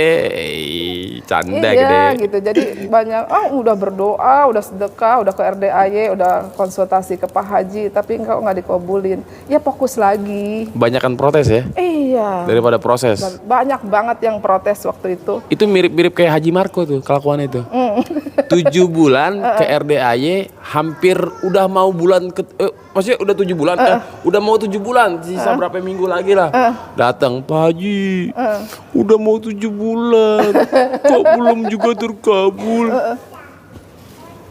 Canda gede. Iya gitu. Jadi banyak udah berdoa, udah sedekah, udah ke RDAY, udah konsultasi ke Pak Haji, tapi engkau nggak dikabulin. Ya fokus lagi. Banyakan protes ya Iya. daripada proses. Banyak banget yang protes waktu itu. Itu mirip-mirip kayak Haji Marco tuh kelakuannya itu. 7 bulan ke RDAY, hampir udah mau bulan maksudnya udah 7 bulan, udah mau 7 bulan, sisa berapa minggu lagi lah. Datang Pak Haji, udah mau 7 bulan, kok belum juga terkabul.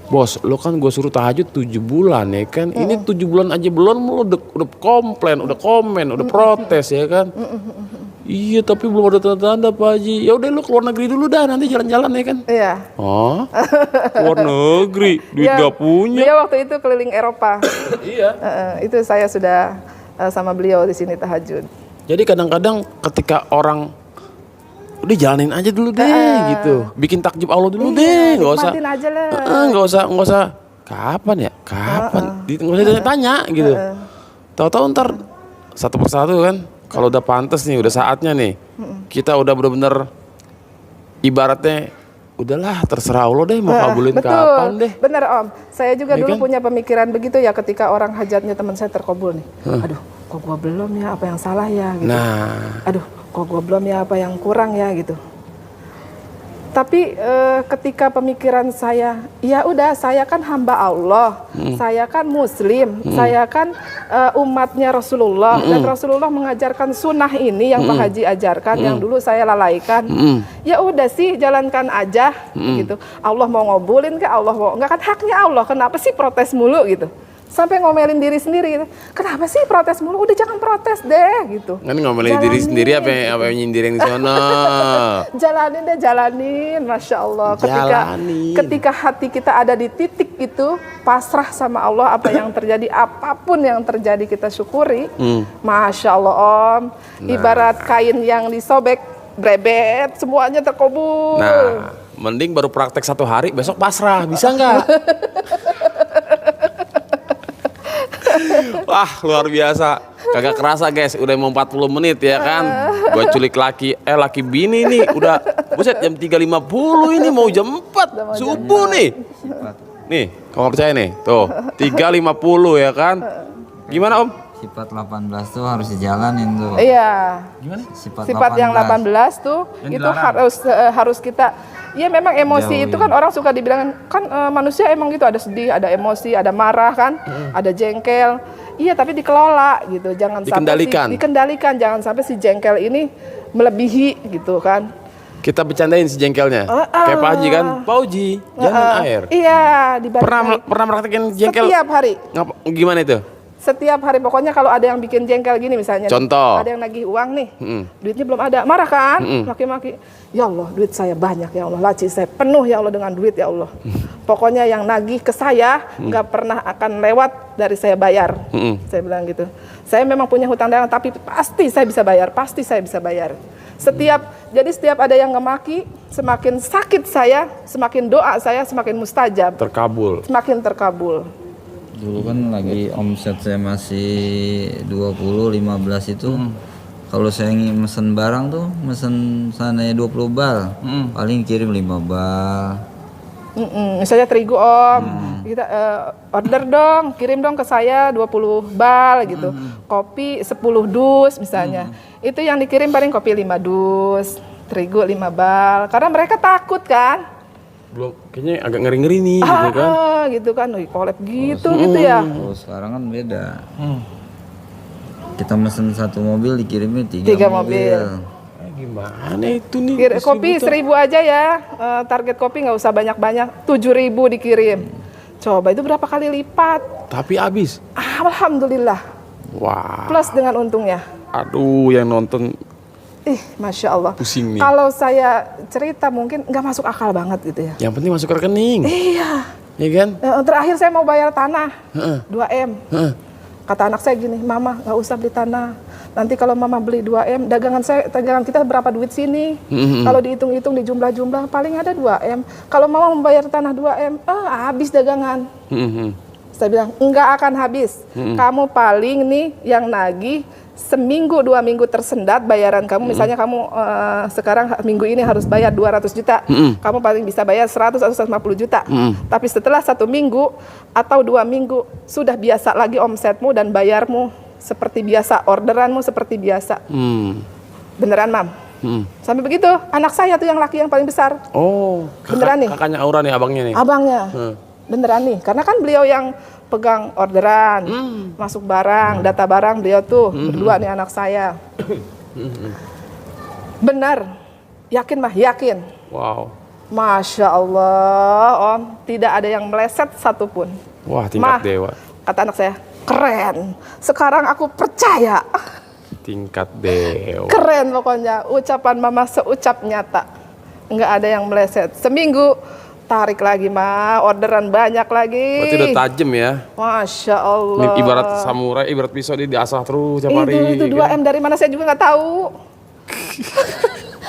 Bos, lo kan gue suruh tahajud 7 bulan ya kan. Ini 7 bulan aja belum, lo udah komplain, udah komen, udah protes ya kan. Iya, tapi belum ada tanda-tanda Pak Haji. Ya udah lo keluar negeri dulu dah, nanti jalan-jalan ya kan. Iya. Oh, keluar negeri, duit Ya, gak punya. Dia waktu itu keliling Eropa. Iya. Itu saya sudah sama beliau di sini tahajud. Jadi kadang-kadang ketika orang udah jalanin aja dulu deh gitu, bikin takjub Allah dulu deh, nggak usah, nikmatin aja lah. nggak usah, kapan ya, nggak usah tanya gitu. Tahu-tahu ntar satu persatu kan, kalau udah pantas nih, udah saatnya nih, kita udah bener-bener ibaratnya, udahlah terserah Allah deh mau kabulin kapan deh. Bener Om, saya juga Ya dulu kan? punya pemikiran begitu ya ketika orang hajatnya teman saya terkabul nih. Aduh, kok gua belum ya, apa yang salah ya gitu. Nah, Aduh, kok gua belum ya, apa yang kurang ya gitu. Tapi ketika pemikiran saya, ya udah saya kan hamba Allah, saya kan Muslim, saya kan umatnya Rasulullah, dan Rasulullah mengajarkan sunnah ini yang Pak Haji ajarkan, yang dulu saya lalaikan. Ya udah sih jalankan aja, gitu. Allah mau ngabulin ke Allah mau nggak, kan haknya Allah. Kenapa sih protes mulu gitu? Sampai ngomelin diri sendiri gitu. Kenapa sih protes mulu? Udah jangan protes deh gitu. kan ngomelin diri sendiri apa yang nyindir yang di sana. Jalanin, Masya Allah. Jalanin. Ketika hati kita ada di titik itu, pasrah sama Allah, apa yang terjadi, apapun yang terjadi kita syukuri. Masya Allah Om, ibarat kain yang disobek, brebet, semuanya terkabul. Nah, mending baru praktek 1 hari, besok pasrah, bisa nggak? Wah, luar biasa. Kagak kerasa guys, udah mau 40 menit ya kan. Gua culik laki bini nih, udah buset jam 3.50 ini mau jam 4 subuh nih. Nih, kalau nggak percaya nih, tuh 3.50 ya kan. Gimana Om? Sifat 18 tuh harus dijalanin tuh. Iya. Gimana? Sifat yang 18 tuh Yang itu dilarang. harus kita. Iya memang emosi itu kan orang suka dibilang kan manusia emang gitu, ada sedih, ada emosi, ada marah kan, ada jengkel. Iya tapi dikelola gitu, jangan Dikendalikan. sampai dikendalikan, jangan sampai si jengkel ini melebihi gitu kan. Kita bercandain si jengkelnya. Kayak Pak Haji kan, Pak Haji, jangan air. Iya, dibalik. Pernah praktekin jengkel? Setiap hari. Gimana itu? Setiap hari pokoknya kalau ada yang bikin jengkel gini misalnya. Contoh. Ada yang nagih uang nih. Duitnya belum ada. Marah kan? Maki-maki. Ya Allah, duit saya banyak ya Allah. Laci saya penuh ya Allah dengan duit ya Allah. Pokoknya yang nagih ke saya nggak pernah akan lewat dari saya bayar. Saya bilang gitu. Saya memang punya hutang dagang tapi pasti saya bisa bayar. Pasti saya bisa bayar. Setiap ada yang ngemaki, semakin sakit saya, semakin doa saya semakin mustajab. Terkabul. Semakin terkabul. Dulu kan lagi omset saya masih 20-15 itu. Kalau saya ingin mesen barang tuh, mesen sana 20 bal. Paling kirim 5 bal. Misalnya terigu om, kita order dong, kirim dong ke saya 20 bal gitu. Kopi 10 dus misalnya. Itu yang dikirim paling kopi 5 dus, terigu 5 bal. Karena mereka takut kan. Belum, kayaknya agak ngeri-ngeri nih gitu kan. Gitu kan, collab gitu ya. Kalau sekarang kan beda. Kita mesen satu mobil dikirimnya 3 3 mobil. Gimana itu nih? Kopi 1000 aja ya, target kopi nggak usah banyak-banyak, 7.000 dikirim. Coba itu berapa kali lipat? Tapi habis. Alhamdulillah, Wah. plus dengan untungnya. Aduh, yang nonton Masya Allah. pusing nih. Kalau saya cerita mungkin nggak masuk akal banget gitu ya. Yang penting masuk ke rekening. Iya. Iya kan? Terakhir saya mau bayar tanah, Heeh. 2M. Heeh. Kata anak saya gini, Mama nggak usah beli tanah. Nanti kalau Mama beli 2M, dagangan kita berapa duit sini? Kalau dihitung-hitung di jumlah-jumlah paling ada 2M. Kalau Mama membayar tanah 2M, habis dagangan. Saya bilang, enggak akan habis. Kamu paling nih yang nagih seminggu 2 minggu tersendat bayaran kamu. Misalnya kamu sekarang minggu ini harus bayar 200 juta. Kamu paling bisa bayar 100 atau 150 juta. Tapi setelah 1 minggu atau 2 minggu sudah biasa lagi omsetmu dan bayarmu seperti biasa, orderanmu seperti biasa. Beneran, Mam? Sampai begitu, anak saya tuh yang laki yang paling besar. Oh, Beneran nih? kakaknya Aura nih, abangnya nih. Abangnya. Beneran nih, karena kan beliau yang pegang orderan, masuk barang, data barang beliau tuh, berdua nih anak saya. Benar, yakin mah, yakin. Wow. Masya Allah, Om, tidak ada yang meleset satupun. Wah, tingkat Mah, dewa. kata anak saya, keren. Sekarang aku percaya. Tingkat dewa. Keren pokoknya, ucapan mama seucap nyata. Nggak ada yang meleset. Seminggu, tarik lagi mah, orderan banyak lagi. Berarti udah tajem ya. Masya Allah. Ini ibarat samurai, ibarat pisau dia diasah terus tiap hari. Itu 2M dari mana saya juga nggak tahu.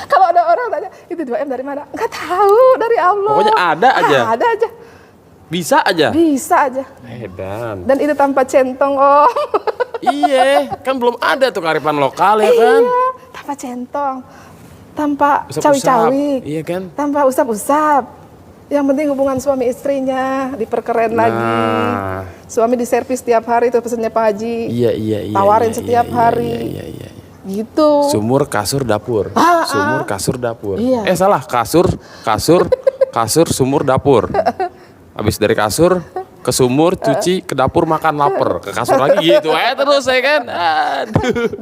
Kalau ada orang tanya, itu 2M dari mana? Nggak tahu, dari Allah. Pokoknya ada aja. Ada aja. Bisa aja. Bisa aja. Edan. Dan itu tanpa centong, Om. Iya, kan belum ada tuh kearifan lokal ya kan. Iya, tanpa centong. Tanpa Usap-usap. cawi-cawi. Iya kan. Tanpa usap-usap. Yang penting hubungan suami istrinya diperkeren lagi. Suami diservis setiap hari itu pesennya Pak Haji. Iya. Tawarin iya, setiap iya, hari. Iya. Gitu. Sumur, kasur, dapur. Sumur, kasur, dapur. Iya. Salah. Kasur, sumur, dapur. Habis dari kasur ke sumur, cuci, ke dapur, makan, lapar, ke kasur lagi gitu. Terus ya kan. Aduh.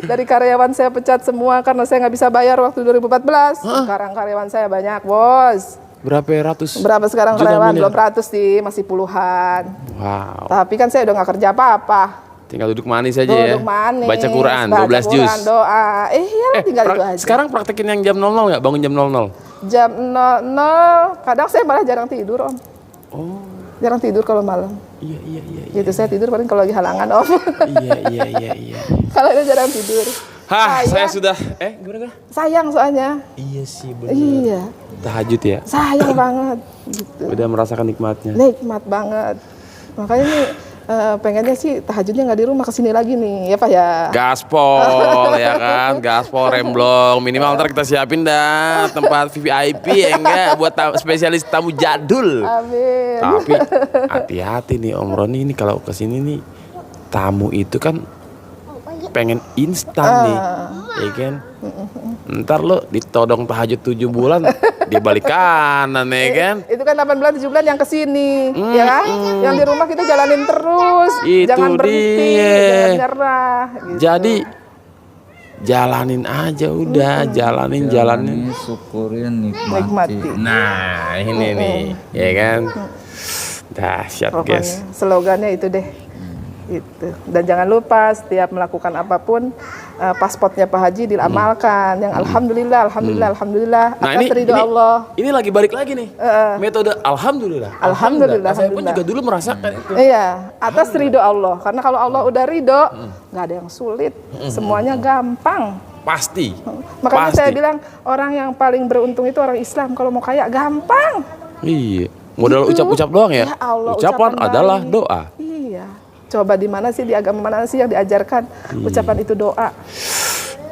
Dari karyawan saya pecat semua karena saya nggak bisa bayar waktu 2014. Sekarang karyawan saya banyak, Bos. Berapa ratus? Berapa sekarang juta karyawan? miliar? Belum ratus sih, masih puluhan. Wow. Tapi kan saya udah nggak kerja apa-apa. Tinggal duduk manis aja ya. Duduk manis, Baca Quran, baca 12 juz. Quran, doa. Iyalah tinggal itu aja. Sekarang praktekin yang jam 00 nggak? Bangun jam 00? Jam 00, kadang saya malah jarang tidur, Om. Oh. Jarang tidur kalau malam. Iya. Gitu saya tidur paling kalau lagi halangan, Om. Iya. Kalau itu jarang tidur. Saya sudah gimana? Sayang soalnya. Iya sih benar. Iya. Tahajud ya. Sayang banget gitu. Udah merasakan nikmatnya. Nikmat banget. Makanya nih pengennya sih tahajudnya nggak di rumah, kesini lagi nih ya Pak ya. Gaspol ya kan, gaspol remblong. Minimal ntar kita siapin dah tempat VIP ya enggak buat spesialis tamu jadul. Amin. Tapi hati-hati nih Om Roni ini kalau kesini nih tamu itu kan pengen instan nih, ya kan? Ntar lo ditodong tahajud 7 bulan, dia balik kanan, ya kan? Itu kan 8 bulan 7 bulan yang kesini, ya kan? Yang di rumah kita jalanin terus, Itu jangan berhenti, dia. jangan nyerah. Gitu. Jadi jalanin aja udah, jalanin. Jalani, syukurin, nikmati. Nah ini nih, ya kan? Dahsyat Pokoknya guys. slogannya itu deh. Itu. Dan jangan lupa setiap melakukan apapun pasportnya Pak Haji diamalkan. Yang alhamdulillah Nah atas ridho Allah. ini lagi balik lagi nih. Metode alhamdulillah. Alhamdulillah, Saya pun alhamdulillah. juga dulu merasakan itu. Iya, atas ridho Allah. Karena kalau Allah udah ridho, nggak ada yang sulit. Semuanya gampang. Pasti. Makanya Pasti. saya bilang orang yang paling beruntung itu orang Islam. Kalau mau kaya gampang. Iya. Modal Gitu. ucap-ucap doang ya. Ya Allah, ucapan ucapan adalah baik. doa. Iya. Coba di mana sih, di agama mana sih yang diajarkan ucapan itu doa?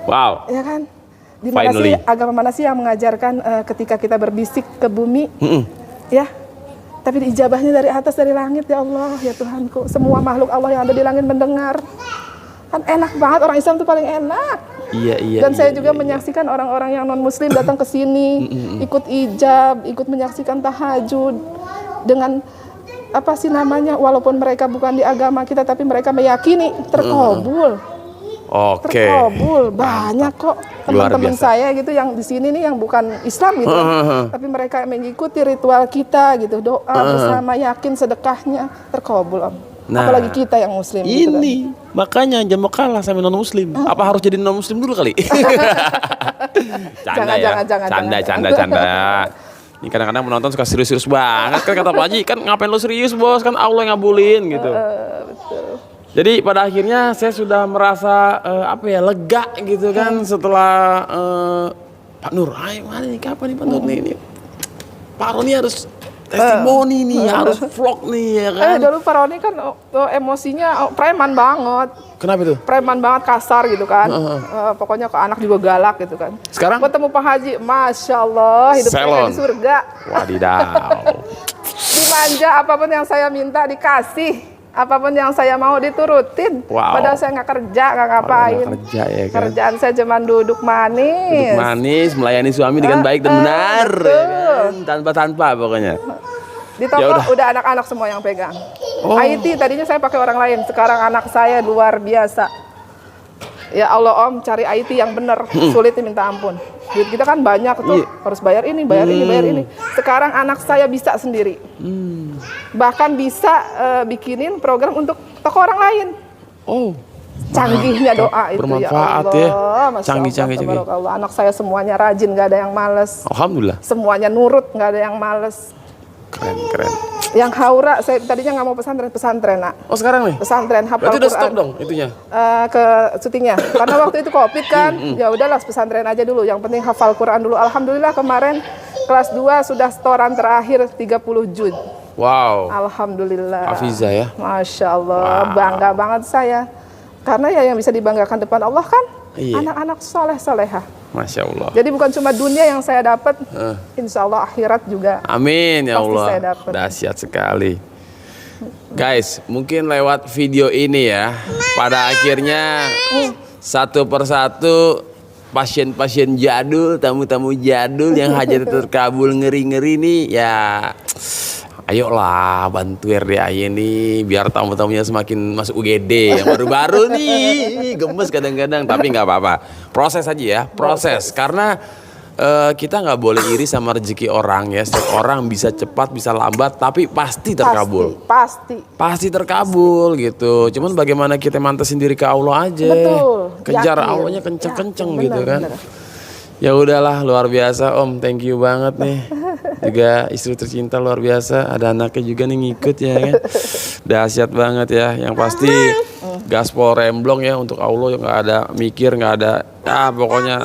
Wow. Ya kan? Di mana Finally. sih agama mana sih yang mengajarkan ketika kita berbisik ke bumi, ya? Tapi diijabahnya dari atas, dari langit, ya Allah, ya Tuhanku. Semua makhluk Allah yang ada di langit mendengar. Kan enak banget, orang Islam tuh paling enak. Iya. Dan saya juga menyaksikan orang-orang yang non Muslim datang ke sini, ikut ijab, ikut menyaksikan tahajud dengan apa sih namanya? Walaupun mereka bukan di agama kita, tapi mereka meyakini terkabul. Oke. Terkabul banyak kok Luar teman-teman biasa. saya gitu yang di sini nih yang bukan Islam gitu, tapi mereka mengikuti ritual kita gitu, doa bersama, yakin sedekahnya terkabul, Om. Nah, Apalagi kita yang Muslim. Gitu kan. Ini makanya jangan mau kalah sama non muslim. Apa harus jadi non muslim dulu kali? Canda ya. Canda. Ini kadang-kadang penonton suka serius-serius banget kan kata Pak Haji, kan ngapain lu serius bos, kan Allah yang ngabulin gitu. Betul. Jadi pada akhirnya saya sudah merasa lega gitu kan setelah Pak Nur, ayo mana nih kapan nih Pak Nur nih, Pak Roni harus testimoni nih, harus vlog nih ya kan. Dulu Pak Roni kan emosinya preman banget. Kenapa itu? Preman banget, kasar gitu kan. Pokoknya ke anak juga galak gitu kan. Sekarang? Ketemu Pak Haji, Masya Allah, hidupnya kayak Salon. di surga. Wadidaw. Dimanja, apapun yang saya minta dikasih. Apapun yang saya mau diturutin. Wow. Padahal saya nggak kerja, nggak ngapain. Nggak kerja ya kan. Kerjaan saya cuma duduk manis. Duduk manis, melayani suami dengan baik dan benar, betul. ya kan? Tanpa pokoknya. Di toko Ya udah anak-anak semua yang pegang. Oh. IT tadinya saya pakai orang lain, sekarang anak saya luar biasa. Ya Allah Om, cari IT yang bener, sulit minta ampun. Duit kita kan banyak tuh, harus bayar ini, bayar ini. Sekarang anak saya bisa sendiri. Bahkan bisa bikinin program untuk toko orang lain. Oh, Canggihnya doa itu bermanfaat ya ya. Allah. Masya Canggih. Allah, tabarakallah. Anak saya semuanya rajin, gak ada yang males. Alhamdulillah. Semuanya nurut, gak ada yang males. Keren. Yang haura, saya tadinya nggak mau pesantren nak. Oh sekarang nih? Pesantren hafal Berarti udah Quran. stop dong itunya? Ke syutingnya. Karena waktu itu Covid kan, ya udahlah pesantren aja dulu. Yang penting hafal Quran dulu. Alhamdulillah kemarin kelas 2 sudah setoran terakhir 30 juz. Wow. Alhamdulillah. Hafizah ya? Masya Allah, bangga banget saya. Karena ya yang bisa dibanggakan depan Allah kan Iya. anak-anak soleh-solehah. Masya Allah. Jadi bukan cuma dunia yang saya dapat, insya Allah akhirat juga. Amin ya Pasti Allah. saya dapat. Dahsyat sekali. Guys, mungkin lewat video ini ya, pada akhirnya satu persatu pasien-pasien jadul, tamu-tamu jadul yang hajat terkabul ngeri-ngeri nih ya. Ayolah bantu RDAY nih biar tamu-tamunya semakin masuk UGD yang baru-baru nih, gemes kadang-kadang, tapi nggak apa-apa, proses aja ya, proses. Karena kita nggak boleh iri sama rezeki orang ya. Setiap orang bisa cepat bisa lambat tapi pasti terkabul. Pasti terkabul gitu. Cuman bagaimana kita mantesin diri ke Allah aja. Betul. Kejar Yakin. Allahnya kenceng-kenceng Yakin, gitu kan. benar. Ya udahlah, luar biasa Om, thank you banget nih. Juga istri tercinta luar biasa, ada anaknya juga nih ngikut ya kan. Dahsyat banget ya. Yang pasti gaspol remblong ya untuk Allah, nggak ada mikir, nggak ada pokoknya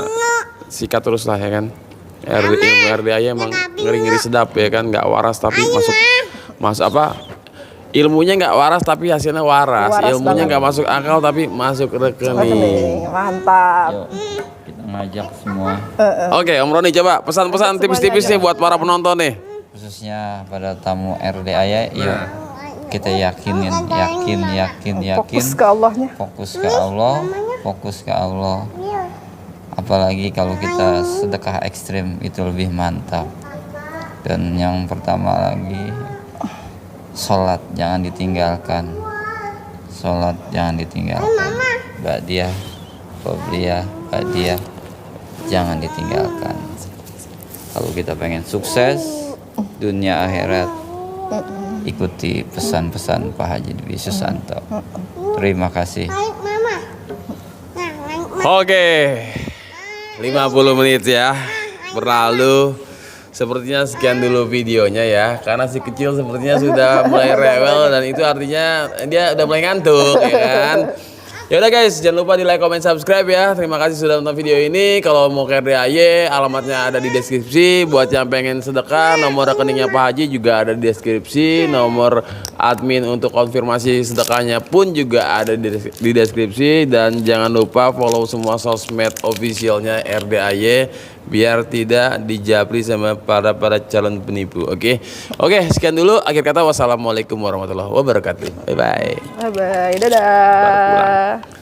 sikat terus lah ya kan. Ilmu RDAY emang ngeri-ngeri sedap ya kan, nggak waras tapi masuk apa? Ilmunya nggak waras tapi hasilnya waras. Ilmunya nggak masuk akal tapi masuk rekening. Mantap. Yuk, kita ngajak semua, Oke, Om Roni coba pesan-pesan tipis-tipis nih buat para penonton nih. khususnya pada tamu RDAY, yuk kita yakinin, yakin. Fokus ke Allahnya. Fokus ke Allah, fokus ke Allah. Apalagi kalau kita sedekah ekstrim itu lebih mantap. Dan yang pertama lagi, sholat jangan ditinggalkan. Sholat jangan ditinggalkan. Ba'diyah, qobliyah, ba'diyah jangan ditinggalkan. Kalau kita pengen sukses dunia akhirat, ikuti pesan-pesan Pak Haji Dwi Susanto. Terima kasih. Oke, 50 menit ya berlalu. Sepertinya sekian dulu videonya ya, karena si kecil sepertinya sudah mulai rewel dan itu artinya dia udah mulai ngantuk ya kan. Ya udah guys, jangan lupa di like, comment, subscribe ya. Terima kasih sudah nonton video ini. Kalau mau ke RDAY, alamatnya ada di deskripsi. Buat yang pengen sedekah, nomor rekeningnya Pak Haji juga ada di deskripsi. Nomor admin untuk konfirmasi sedekahnya pun juga ada di deskripsi. Dan jangan lupa follow semua sosmed officialnya RDAY biar tidak dijapri sama para calon penipu. Oke, sekian dulu. Akhir kata, wassalamualaikum warahmatullahi wabarakatuh. Bye bye. Bye bye. Dadah.